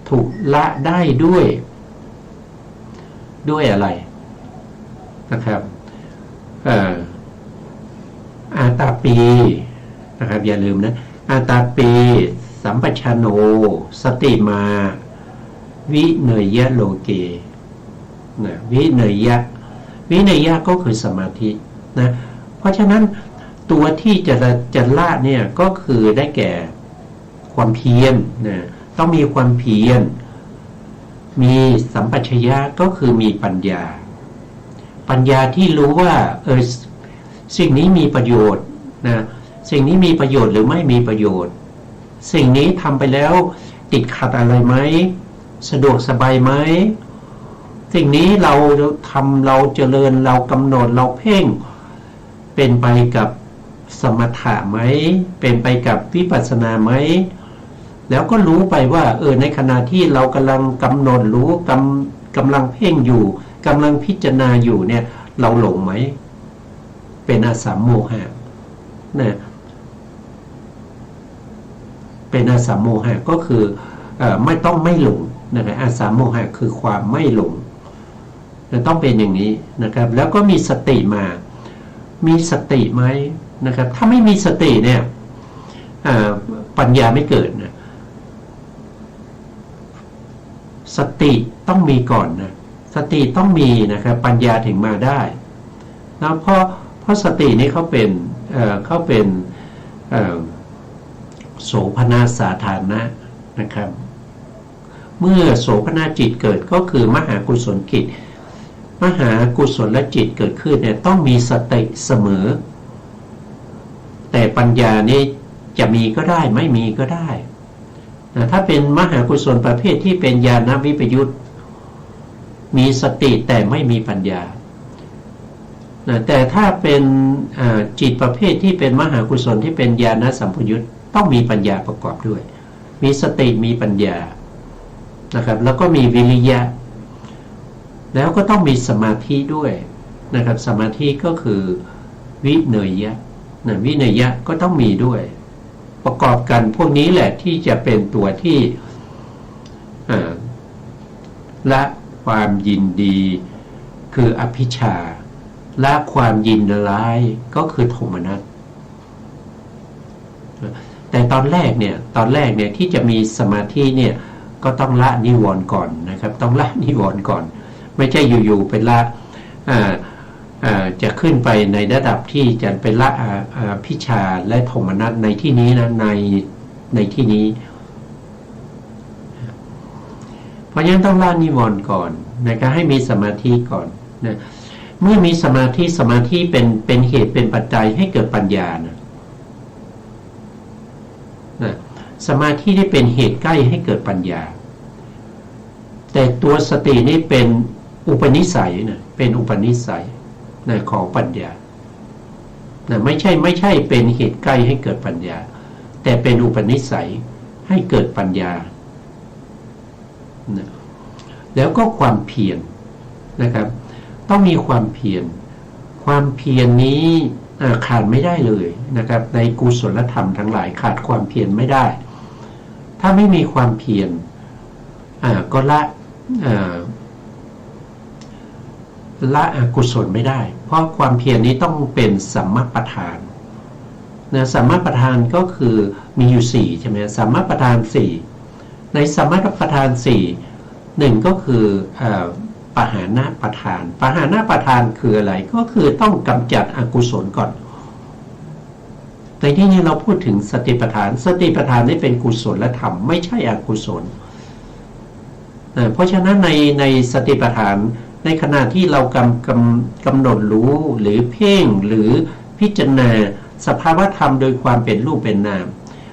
ถูกละได้ด้วยอะไรนะครับอาตาปีนะครับอย่าลืมนะอาตาปีสัมปชโนสติมาวิเนยะโลเกนะวิเนยะก็คือสมาธินะเพราะฉะนั้นตัวที่จะละเนี่ยก็คือได้แก่ความเพียรนะต้องมีความเพียรมีสัมปชัญญะก็คือมีปัญญาที่รู้ว่าสิ่งนี้มีประโยชน์นะสิ่งนี้มีประโยชน์หรือไม่มีประโยชน์สิ่งนี้ทำไปแล้วติดขัดอะไรไหมสะดวกสบายไหมสิ่งนี้เราทำเราเจริญเรากำหนดเราเพ่งเป็นไปกับสมถะไหมเป็นไปกับวิปัสสนาไหมแล้วก็รู้ไปว่าในขณะที่เรากำลังกำหนดรู้กำลังเพ่งอยู่กำลังพิจารณาอยู่เนี่ยเราหลงไหมเป็นอาสัมโมหะนะเป็นอาสัมโมหะก็คือไม่หลงนะครับอาสัมโมหะคือความไม่หลงต้องเป็นอย่างนี้นะครับแล้วก็มีสติมีสติไหมนะครับถ้าไม่มีสติเนี่ยปัญญาไม่เกิดนะสติต้องมีก่อนนะสติต้องมีนะครับปัญญาถึงมาได้นะเพราะสตินี้เขาเป็นโสภณสาธารณะนะครับเมื่อโสภณจิตเกิดก็คือมหากุศลจิตมหากุศลจิตเกิดขึ้นเนี่ยต้องมีสติเสมอแต่ปัญญานี้จะมีก็ได้ไม่มีก็ได้นะถ้าเป็นมหากุศลประเภทที่เป็นญาณวิปยุตมีสติแต่ไม่มีปัญญานะแต่ถ้าเป็นจิตประเภทที่เป็นมหากุศลที่เป็นญาณสัมปยุตต้องมีปัญญาประกอบด้วยมีสติมีปัญญานะครับแล้วก็มีวิริยะแล้วก็ต้องมีสมาธิด้วย นะครับสมาธิก็คือวิเนยยะนะวิเนยยะก็ต้องมีด้วยประกอบกันพวกนี้แหละที่จะเป็นตัวที่ละความยินดีคืออภิชาละความยินร้ายก็คือโทมนัสแต่ตอนแรกเนี่ยที่จะมีสมาธิเนี่ยก็ต้องละนิวรณ์ก่อนนะครับต้องละนิวรณ์ก่อนไม่ใช่อยู่ๆเป็นละจะขึ้นไปในระดับที่จะเป็นละพิชาและโทมนัสในที่นี้นะในที่นี้เพราะฉะนั้นต้องละนิวรณ์ก่อนนะครับให้มีสมาธิก่อนนะเมื่อมีสมาธิเป็นเหตุเป็นปัจจัยให้เกิดปัญญานะสมาธิที่เป็นเหตุใกล้ให้เกิดปัญญาแต่ตัวสตินี่เป็นอุปนิสัยนะเป็นอุปนิสัยนะของปัญญานะไม่ใช่เป็นเหตุใกล้ให้เกิดปัญญาแต่เป็นอุปนิสัยให้เกิดปัญญานะแล้วก็ความเพียรนะครับต้องมีความเพียรนี้ขาดไม่ได้เลยนะครับในกุศลธรรมทั้งหลายขาดความเพียรไม่ได้ถ้าไม่มีความเพียรก็ละอกุศลไม่ได้เพราะความเพียรนี้ต้องเป็นสัมมัปปทานนะสัมมัปปทานก็คือมีอยู่4ใช่ไหมสัมมัปปทาน4ในสัมมัปปทาน4 1ก็คือปหานะปทานปหานะปทานคืออะไรก็คือต้องกำจัดอกุศลก่อนในที่นี้เราพูดถึงสติปัฏฐานนี่เป็นกุศลธรรมไม่ใช่อกุศลเพราะฉะนั้นในสติปัฏฐานในขณะที่เรากำหนดรู้หรือเพ่งหรือพิจารณาสภาวธรรมโดยความเป็นรูปเป็นนาม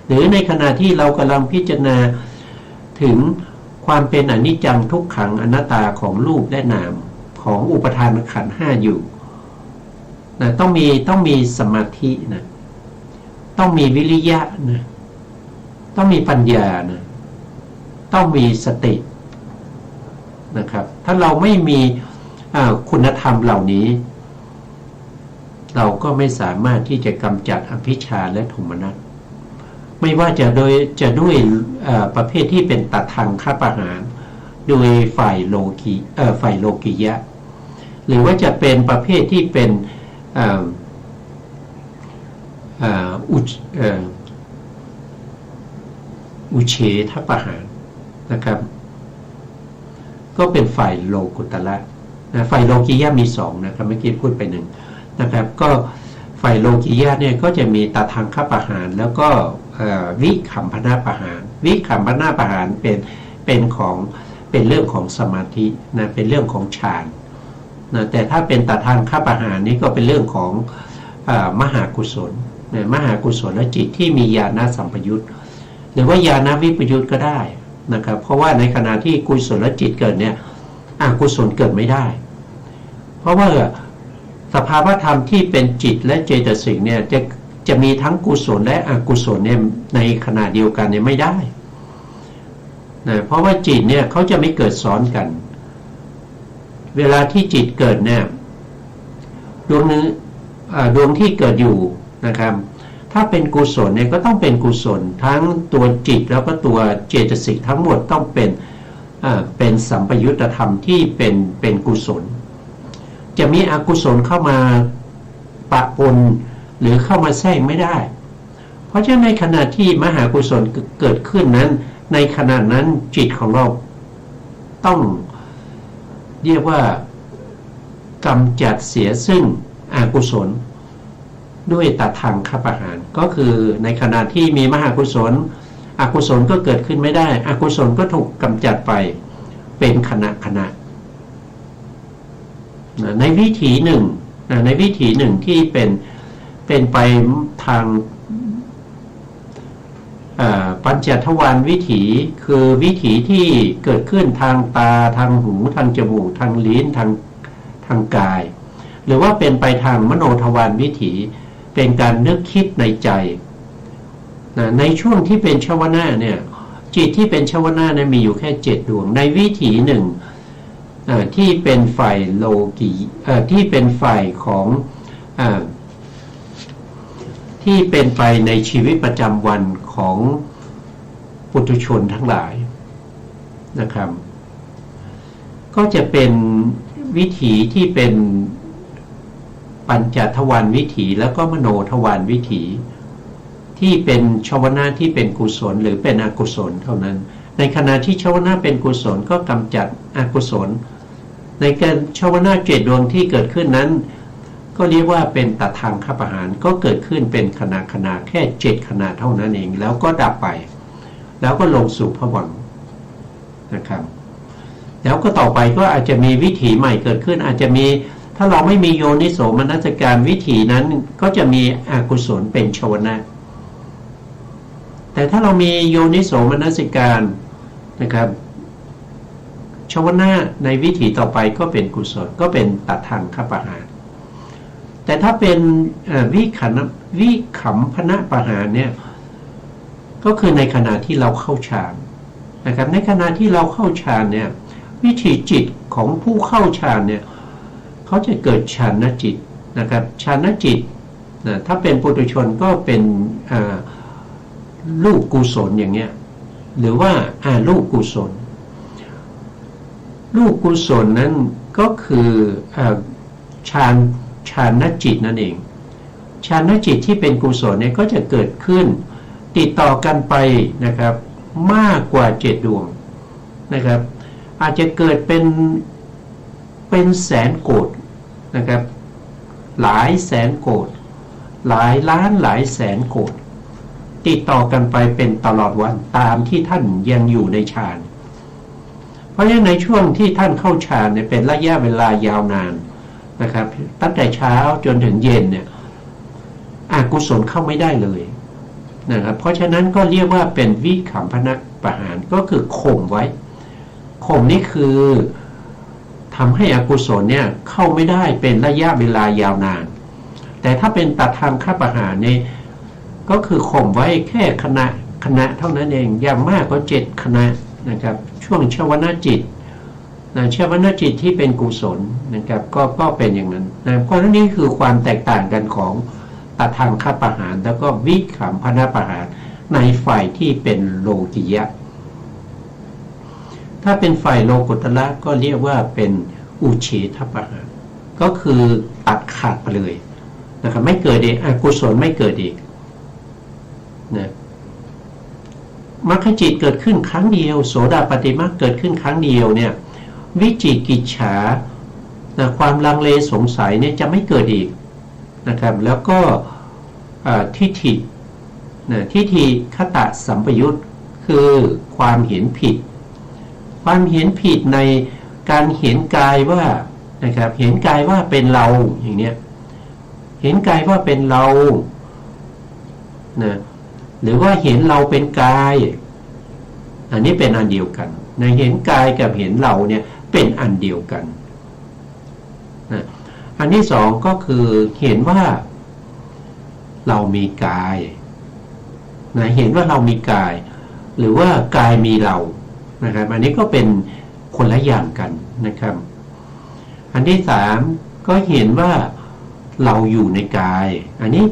หรือในขณะที่เรากำลังพิจารณาถึงความเป็นอนิจจังทุกขังอนัตตาของรูปและนามของอุปทานขันธ์5อยู่นะต้องมีสมาธินะต้องมีวิริยะนะต้องมีปัญญานะต้องมีสตินะครับถ้าเราไม่มีคุณธรรมเหล่านี้เราก็ไม่สามารถที่จะกำจัดอภิชาและโทมนัสไม่ว่าจะด้วยประเภทที่เป็นตัดทางฆประหารโดยฝ่ายโลกียะหรือว่าจะเป็นประเภทที่เป็นอุเฉทประหารนะครับก็เป็นฝ่ายโลกุตระนะฝ่ายโลกียะมี2นะครับเมื่อกี้พูดไป1นะครับก็ฝ่ายโลกียะเนี่ยก็จะมีตัดทางฆประหารแล้วก็วิคัมภนาประหารวิคัมภนาประหารเป็นเรื่องของสมาธินะเป็นเรื่องของฌานนะแต่ถ้าเป็นตัดทางฆประหารนี้ก็เป็นเรื่องของมหากุศลนะมหากุศลจิตที่มีญาณสัมปยุตหรือว่าญาณวิปยุตก็ได้นะครับเพราะว่าในขณะที่กุศลจิตเกิดเนี่ยอกุศลเกิดไม่ได้เพราะว่าสภาวธรรมที่เป็นจิตและเจตสิกเนี่ยจะมีทั้งกุศลและอกุศลเนี่ยในขณะเดียวกันเนี่ยไม่ได้นะเพราะว่าจิตเนี่ยเขาจะไม่เกิดซ้อนกันเวลาที่จิตเกิดเนี่ยดวงที่เกิดอยู่นะครับถ้าเป็นกุศลเนี่ยก็ต้องเป็นกุศลทั้งตัวจิตแล้วก็ตัวเจตสิกทั้งหมดต้องเป็นสัมปยุตธรรมที่เป็นกุศลจะมีอกุศลเข้ามาปะปนหรือเข้ามาแทรกไม่ได้เพราะฉะนั้นในขณะที่มหากุศลเกิดขึ้นนั้นในขณะนั้นจิตของเราต้องเรียกว่ากำจัดเสียซึ่งอกุศลด้วยตัดทางฆประหารก็คือในขณะที่มีมหากุศลอกุศลก็เกิดขึ้นไม่ได้อกุศลก็ถูกกำจัดไปเป็นขณะในวิถีหนึ่งที่เป็นไปทางปัญจทวารวิถีคือวิถีที่เกิดขึ้นทางตาทางหูทางจมูกทางลิ้นทางกายหรือว่าเป็นไปทางมโนทวารวิถีเป็นการนึกคิดในใจในช่วงที่เป็นชวนาเนี่ยจิตที่เป็นชวนาเนี่ยมีอยู่แค่7 ดวงในวิถีหนึ่ง ที่เป็นฝ่ายโลกีที่เป็นฝ่ายของที่เป็นไปในชีวิตประจำวันของปุถุชนทั้งหลายนะครับก็จะเป็นวิถีที่เป็นปัญจทวารวิถีแล้วก็มโนทวารวิถีที่เป็นชวนาที่เป็นกุศลหรือเป็นอกุศลเท่านั้นในขณะที่ชวนาเป็นกุศลก็กำจัดอกุศลในการชวนา7ดวงที่เกิดขึ้นนั้นก็เรียกว่าเป็นตทางคประหารก็เกิดขึ้นเป็นขณะแค่7ขณะเท่านั้นเองแล้วก็ดับไปแล้วก็ลงสู่ภวังค์นะครับแล้วก็ต่อไปก็อาจจะมีวิถีใหม่เกิดขึ้นอาจจะมีถ้าเราไม่มีโยนิโสมนสิการวิถีนั้นก็จะมีอกุศลเป็นชวนะแต่ถ้าเรามีโยนิโสมนสิการนะครับชวนะในวิถีต่อไปก็เป็นกุศลก็เป็นตัดทางคประหารแต่ถ้าเป็นวิคัมพนะประหารเนี่ยก็คือในขณะที่เราเข้าฌานนะครับในขณะที่เราเข้าฌานเนี่ยวิถีจิตของผู้เข้าฌานเนี่ยเขาจะเกิดฌานจิตนะครับฌานจิตนะถ้าเป็นปุถุชนก็เป็นรูปกุศลอย่างเงี้ยหรือว่ารูปกุศลรูปกุศลนั้นก็คือฌานจิตนั่นเองฌานจิตที่เป็นกุศลเนี่ยก็จะเกิดขึ้นติดต่อกันไปนะครับมากกว่า7ดวงนะครับอาจจะเกิดเป็นแสนโกฏนะครับหลายแสนโกฏหลายล้านหลายแสนโกฏติดต่อกันไปเป็นตลอดวันตามที่ท่านยังอยู่ในฌานเพราะฉะนั้นในช่วงที่ท่านเข้าฌานเนี่ยเป็นระยะเวลายาวนานนะครับตั้งแต่เช้าจนถึงเย็นเนี่ยอกุศลเข้าไม่ได้เลยนะครับเพราะฉะนั้นก็เรียกว่าเป็นวิคัมพนะประหารก็คือข่มไว้ข่มนี่คือทำให้อกุศลเนี่ยเข้าไม่ได้เป็นระยะเวลายาวนานแต่ถ้าเป็นตัดทางคประหารเนี่ยก็คือข่มไว้แค่ขณะเท่านั้นเองอย่างมากก็7ขณะนะครับช่วงชวนาจิตชวนาจิตที่เป็นกุศลนะครับก็เป็นอย่างนั้นนะเพราะฉะนั้นนี่คือความแตกต่างกันของตัดทางคประหารแล้วก็วิคัมพนะประหารในฝ่ายที่เป็นโลกิยะถ้าเป็นฝ่ายโลกุตระก็เรียกว่าเป็นอุเฉทประหารก็คือตัดขาดไปเลยนะครับไม่เกิดอีกอกุศลไม่เกิดอีกนะมรรคจิตเกิดขึ้นครั้งเดียวโสดาปัตติมรรคเกิดขึ้นครั้งเดียวเนี่ยวิจิกิจฉาความลังเลสงสัยเนี่ยจะไม่เกิดอีกนะครับแล้วก็ทิฏฐิทิฏฐิคตสัมปยุตคือความเห็นผิดความเห็นผิดในการเห็นกายว่านะครับเห็นกายว่าเป็นเราอย่างเนี้ยเห็นกายว่าเป็นเรานะหรือว่าเห็นเราเป็นกายอันนี้เป็นอันเดียวกันนะเห็นกายกับเห็นเราเนี่ยเป็นอันเดียวกันนะอันที่สองก็คือเห็นว่าเรามีกายนะเห็นว่าเรามีกายหรือว่ากายมีเรานะครับอันนี้ก็เป็นคนละอย่างกันนะครับอันที่สามก็เห็นว่าเราอยู่ในกายอันนี้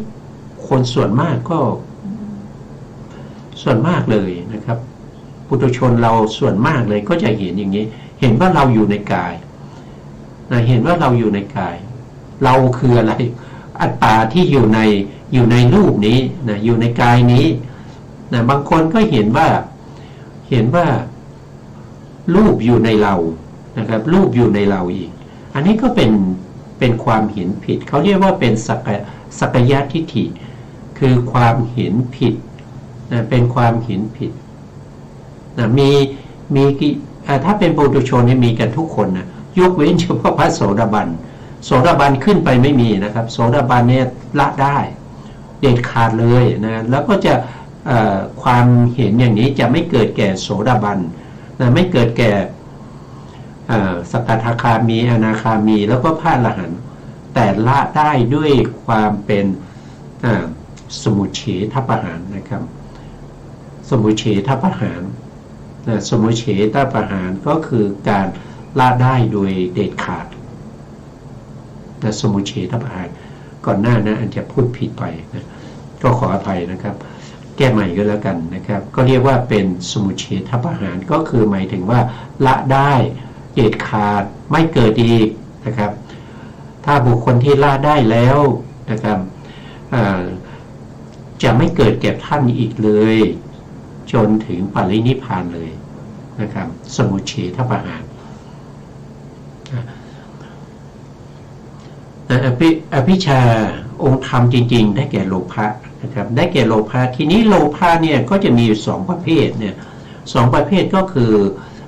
คนส่วนมากก็ส่วนมากเลยนะครับปุถุชนเราส่วนมากเลยก็จะเห็นอย่างนี้เห็นว่าเราอยู่ในกายนะเห็นว่าเราอยู่ในกายเราคืออะไรอัตตาที่อยู่ในรูปนี้นะอยู่ในกายนี้นะบางคนก็เห็นว่ารูปอยู่ในเรานะครับรูปอยู่ในเราอีกอันนี้ก็เป็นความเห็นผิดเขาเรียกว่าเป็นสักยทิฏฐิคือความเห็นผิดนะเป็นความเห็นผิดนะมีถ้าเป็นปุถุชนนี่มีกันทุกคนนะยกเว้นเฉพาะพระโสดาบันขึ้นไปไม่มีนะครับโสดาบันเนี่ยละได้เด็ดขาดเลยนะแล้วก็จะความเห็นอย่างนี้จะไม่เกิดแก่โสดาบันนะไม่เกิดแก่สกทาคามีอนาคามีแล้วก็พระอรหันต์แต่ละได้ด้วยความเป็นสมุเฉทประหารนะครับสมุเฉทประหารสมุเฉทประหารก็คือการ ละได้โดยเด็ดขาดนะสมุเฉทประหารก่อนหน้านะอาจจะพูดผิดไปนะก็ขออภัยนะครับแก้ใหม่ก็แล้วกันนะครับก็เรียกว่าเป็นสมุเฉทประหารก็คือหมายถึงว่าละได้เด็ดขาดไม่เกิดอีกนะครับถ้าบุคคลที่ละได้แล้วนะครับจะไม่เกิดแก่ท่านอีกเลยจนถึงปรินิพพานเลยนะครับสมุเฉทประหารอภิชาองค์ธรรมจริงๆได้แก่โลภะนะครับได้แก่โลภะทีนี้โลภะเนี่ยก็จะมีอยู่สองประเภทเนี่ยสองประเภทก็คือ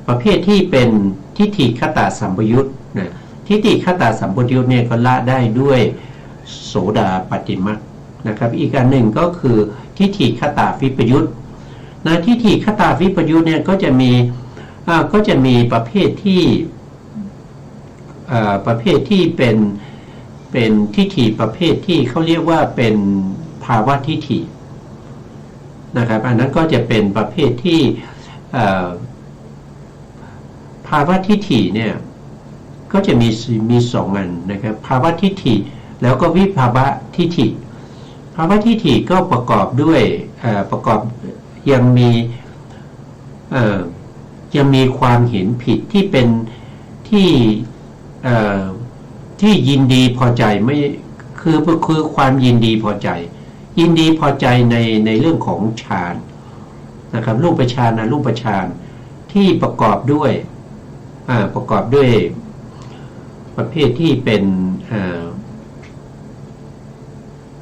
ประเภทที่เป็นทิฏฐิคตสัมปยุตนะทิฏฐิคตสัมปยุตเนี่ยก็ละได้ด้วยโสดาปัตติมรรคนะครับอีกอันหนึ่งก็คือทิฏฐิคตวิปยุตนะทิฏฐิคตวิปยุตเนี่ยก็จะมีประเภทที่เป็นทิฏฐิประเภทที่เขาเรียกว่าเป็นภาวะทิฏฐินะครับอันนั้นก็จะเป็นประเภทที่ภาวะทิฏฐิเนี่ยก็จะมีสองอันนะครับภาวะทิฏฐิแล้วก็วิภาวะทิฏฐิภาวะทิฏฐิก็ประกอบด้วยยังมีความเห็นผิดที่เป็นที่ยินดีพอใจไม่คือความยินดีพอใจในเรื่องของฌานนะครับรูปฌานอรูปฌานที่ประกอบด้วยประเภทที่เป็น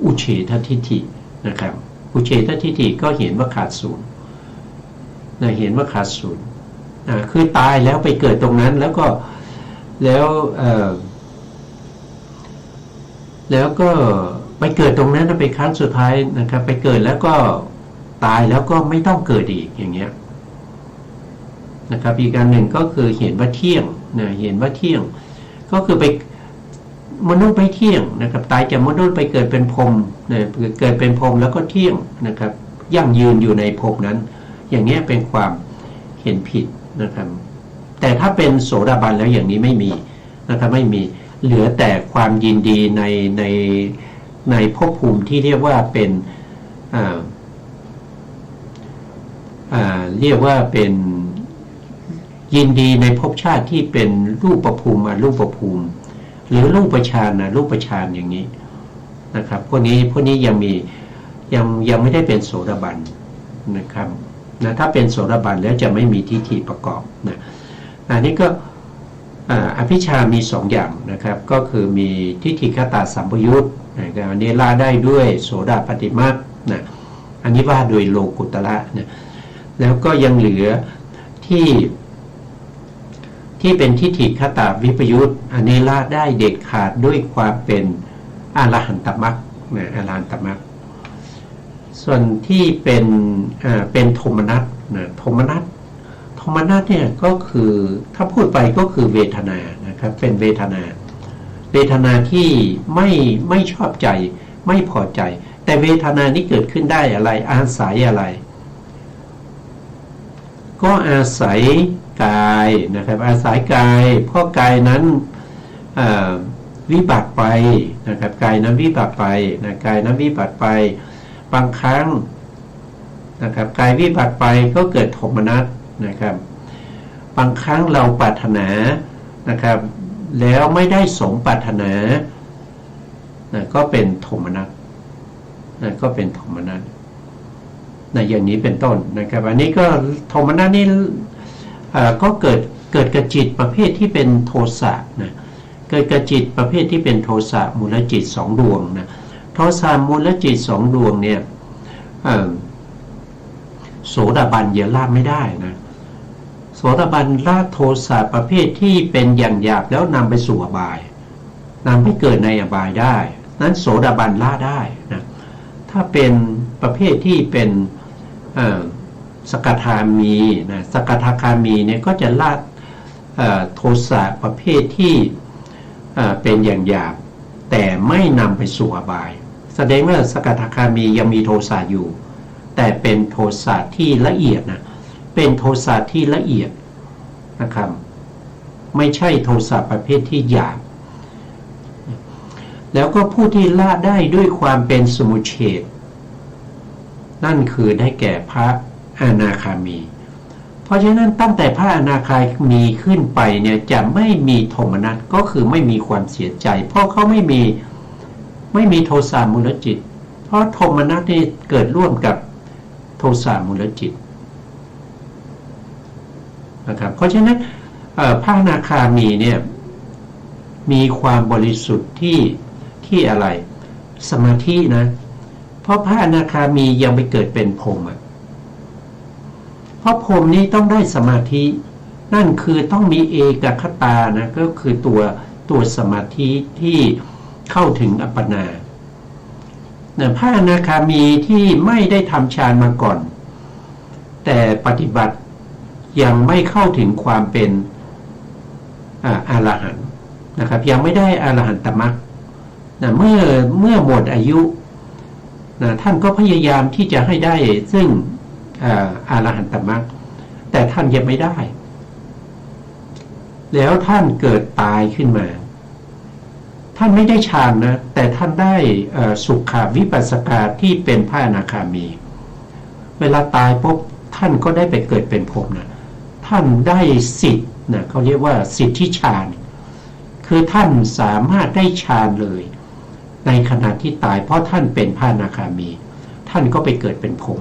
อุเฉททิฏฐินะครับอุเฉททิฏฐิก็เห็นว่าขาดศูนย์เห็นว่าขาดศูนย์คือตายแล้วไปเกิดตรงนั้นแล้วก็ไปเกิดตรงนั้นไปครั้งสุดท้ายนะครับไปเกิดแล้วก็ตายแล้วก็ไม่ต้องเกิดอีกอย่างเงี้ยนะครับอีกการหนึ่งก็คือเห็นว่าเที่ยงนะเห็นว่าเที่ยงก็คือไปมนุษย์ไปเที่ยงนะครับตายจากมนุษย์ไปเกิดเป็นพรหมนะเกิดเป็นพรหมแล้วก็เที่ยงนะครับยั่งยืนอยู่ในภพนั้นอย่างเงี้ยเป็นความเห็นผิดนะครับแต่ถ้าเป็นโสดาบันแล้วอย่างนี้ไม่มีนะครับไม่มีเหลือแต่ความยินดีในภพภูมิที่เรียกว่าเป็นเรียกว่าเป็นยินดีในภพชาติที่เป็นรูปภูมิอรูปภูมิหรือรูปฌานรูปฌานอย่างนี้นะครับพวกนี้ยังไม่ได้เป็นโสดาบันนะครับนะถ้าเป็นโสดาบันแล้วจะไม่มีทิฏฐิประกอบนะอันนี้ก็อภิชามีสองอย่างนะครับก็คือมีทิฏฐิคตสัมปยุตนะครับอันนี้ละได้ด้วยโสดาปัตติมรรคนะอันนี้ว่าโดยโลกุตระนะแล้วก็ยังเหลือที่เป็นทิฏฐิคตวิปยุตอันนี้ละได้เด็ดขาดด้วยความเป็นอรหันตมรรคนะอรหันตมรรคส่วนที่เป็นโทมนัสนะโทมนัสเนี่ยก็คือถ้าพูดไปก็คือเวทนานะครับเป็นเวทนาที่ไม่ชอบใจไม่พอใจแต่เวทนานี้เกิดขึ้นได้อะไรอาศัยอะไรก็อาศัยกายนะครับอาศัยกายเพราะกายนั้นวิบัติไปนะครับกายนั้นวิบัติไปนะกายนั้นวิบัติไปบางครั้งนะครับกายวิบัติไปก็เกิดโทมนัสนะครับบางครั้งเราปรารถนานะครับแล้วไม่ได้สมปรารถนานะก็เป็นโทมนัสนะก็เป็นโทมนัสนะอย่างนี้เป็นต้นนะครับอันนี้ก็โทมนัสนี่ก็เกิดกับจิตประเภทที่เป็นโทสะนะเกิดกับจิตประเภทที่เป็นโทสะมูลจิตสองดวงนะโทสะมูลจิตสองดวงเนี่ยโสดาบันอย่าละไม่ได้นะโสดาบันละโทสะประเภทที่เป็นอย่างหยาบแล้วนำไปสู่อบายนำไปเกิดในอบายได้นั้นโสดาบันละได้นะถ้าเป็นประเภทที่เป็นสกทามีนะสกทาคามีเนี่ยก็จะละโทสะประเภทที่เป็นอย่างหยาบแต่ไม่นำไปสู่อบายแสดงว่าสกทาคามียังมีโทสะอยู่แต่เป็นโทสะที่ละเอียดนะเป็นโทสะที่ละเอียดนะครับ ไม่ใช่โทสะประเภทที่หยาบแล้วก็ผู้ที่ละได้ด้วยความเป็นสมุเฉทนั่นคือได้แก่พระอนาคามี เพราะฉะนั้นตั้งแต่พระอนาคามีขึ้นไปเนี่ยจะไม่มีโทมนัสก็คือไม่มีความเสียใจเพราะเขาไม่มีโทสะมูลจิตเพราะโทมนัสนี่เกิดร่วมกับโทสะมูลจิตนะครับเพราะฉะนั้นพระอนาคามีเนี่ยมีความบริสุทธิ์ที่อะไรสมาธินะเพราะพระอนาคามียังไปเกิดเป็นพรหมเพราะพรหมนี้ต้องได้สมาธินั่นคือต้องมีเอกคตานะก็คือตัวสมาธิที่เข้าถึงอัปปนาพระอนาคามีที่ไม่ได้ทำฌานมาก่อนแต่ปฏิบัติยังไม่เข้าถึงความเป็นอรหันต์นะครับยังไม่ได้อรหันตมรรคเมื่อหมดอายุท่านก็พยายามที่จะให้ได้ซึ่งอรหันตมรรคแต่ท่านยังไม่ได้แล้วท่านเกิดตายขึ้นมาท่านไม่ได้ฌานนะแต่ท่านได้สุขวิปัสสกาที่เป็นพระอนาคามีเวลาตายปุ๊บท่านก็ได้ไปเกิดเป็นพรหมนะท่านได้สิทธิ์นะเขาเรียกว่าสิทธิฌานคือท่านสามารถได้ฌานเลยในขณะที่ตายเพราะท่านเป็นพระอนาคามีท่านก็ไปเกิดเป็นพรหม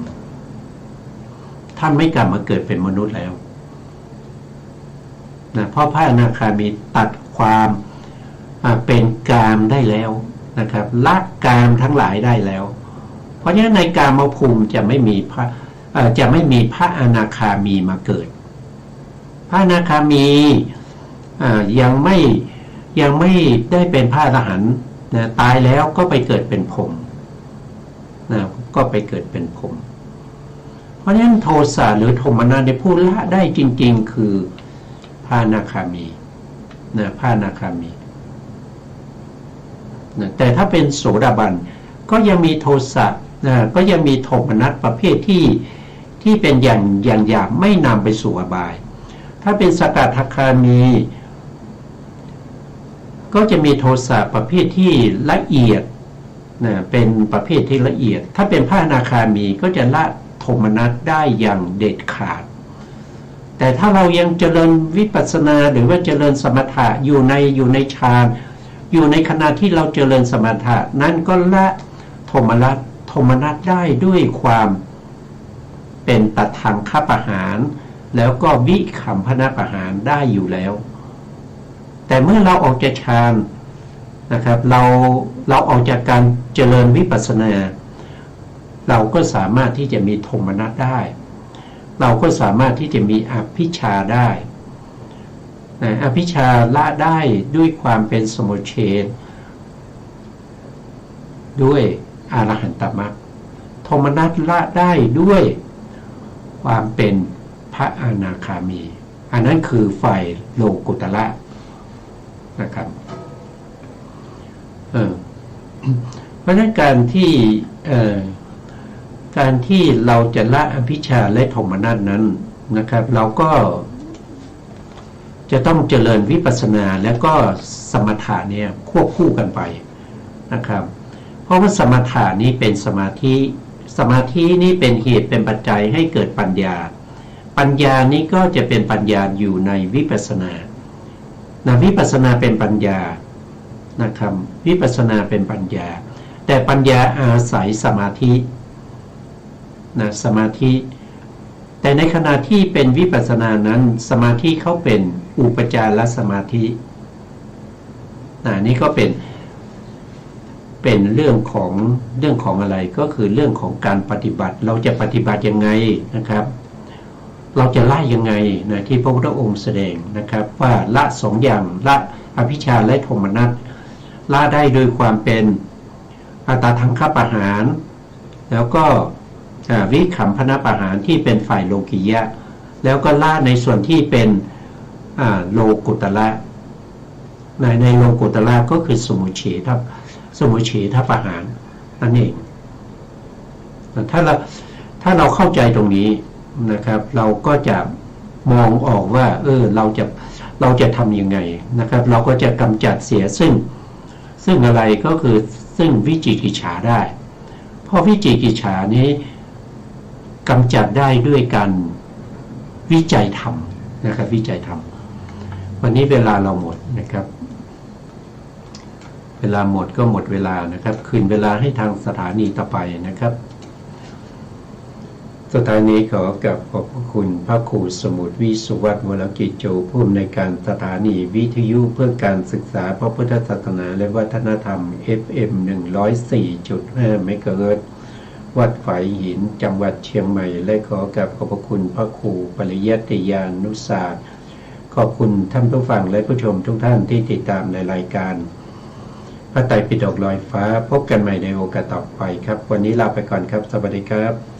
ท่านไม่กลับมาเกิดเป็นมนุษย์แล้วนะเพราะพระอนาคามีตัดความเป็นกามได้แล้วนะครับละกามทั้งหลายได้แล้วเพราะฉะนั้นในกามภูมิจะไม่มีพระอนาคามีมาเกิดพระอนาคามียังไม่ได้เป็นพระอรหันต์นะตายแล้วก็ไปเกิดเป็นพรหมนะก็ไปเกิดเป็นพรหมเพราะฉะนั้นโทสะหรือโทมนัสในผู้ละได้จริงๆคือพระอนาคามีนะพระอนาคามีนะแต่ถ้าเป็นโสดาบันก็ยังมีโทสะนะก็ยังมีโทมนัสประเภทที่เป็นอย่างหยาบไม่นำไปสู่อบายถ้าเป็นสกทาคามีก็จะมีโทสะประเภทที่ละเอียดนะเป็นประเภทที่ละเอียดถ้าเป็นพระอนาคามีก็จะละโทมนัสได้อย่างเด็ดขาดแต่ถ้าเรายังเจริญวิปัสสนาหรือว่าเจริญสมถะอยู่ในฌานอยู่ในขณะที่เราเจริญสมถะนั้นก็ละโทมนัสได้ด้วยความเป็นตัดทางคับอาหารแล้วก็วิคัมพนประหารได้อยู่แล้วแต่เมื่อเราออกจากฌานนะครับเราออกจากการเจริญวิปัสสนาเราก็สามารถที่จะมีโทมนัสได้เราก็สามารถที่จะมีอภิชฌาได้อภิชฌาละได้ด้วยความเป็นสมุจเฉทด้วยอรหันตมรรคโทมนัสละได้ด้วยความเป็นพระอนาคามีอันนั้นคือฝ่ายโลกุตระนะครับเพราะฉะนั้นการที่เราจะละอภิชฌาและโทมนัสนั้นนะครับเราก็จะต้องเจริญวิปัสสนาและก็สมถะเนี่ยควบคู่กันไปนะครับเพราะว่าสมถะนี้เป็นสมาธินี้เป็นเหตุเป็นปัจจัยให้เกิดปัญญานี้ก็จะเป็นปัญญาอยู่ในวิปัสสนาวิปัสสนาเป็นปัญญานะครับวิปัสสนาเป็นปัญญาแต่ปัญญาอาศัยสมาธิสมาธิแต่ในขณะที่เป็นวิปัสสนานั้นสมาธิเขาเป็นอุปจารสมาธินี่ก็เป็นเรื่องของอะไรก็คือเรื่องของการปฏิบัติเราจะปฏิบัติยังไงนะครับเราจะละยังไงนะที่พระพุทธองค์แสดงนะครับว่าละสองอย่างละอภิชฌาและโทมนัสละได้โดยความเป็นอัตตทังคัปปหารแล้วก็วิคัมพนประหารที่เป็นฝ่ายโลกิยะแล้วก็ละในส่วนที่เป็นโลกุตระในโลกุตระก็คือสมุจเฉทประหารนั่นเองถ้าเราเข้าใจตรงนี้นะครับเราก็จะมองออกว่า เราจะทำยังไงนะครับ เราก็จะกำจัดเสียซึ่งอะไรก็คือซึ่งวิจิกิจฉาได้เพราะวิจิกิจฉานี้กำจัดได้ด้วยการวิจัยธรรมนะครับวิจัยธรรมวันนี้เวลาเราหมดนะครับเวลาหมดก็หมดเวลานะครับคืนเวลาให้ทางสถานีต่อไปนะครับสถานีขอกราบขอบพระคุณพระครูสมุทรวิสุวัฒน์วรกิจโจผู้อำนวยการสถานีวิทยุเพื่อการศึกษาพระพุทธศาสนาและวัฒนธรรม FM 104.5 เมกะเฮิรตซ์วัดฝายหินจังหวัดเชียงใหม่และขอกราบขอบพระคุณพระครูปริยัติยานุศาสตร์ขอบคุณท่านผู้ฟังและผู้ชมทุกท่านที่ติดตามในรายการพระไตรปิฎกลอยฟ้าพบกันใหม่ในโอกาสต่อไปครับวันนี้ลาไปก่อนครับสวัสดีครับ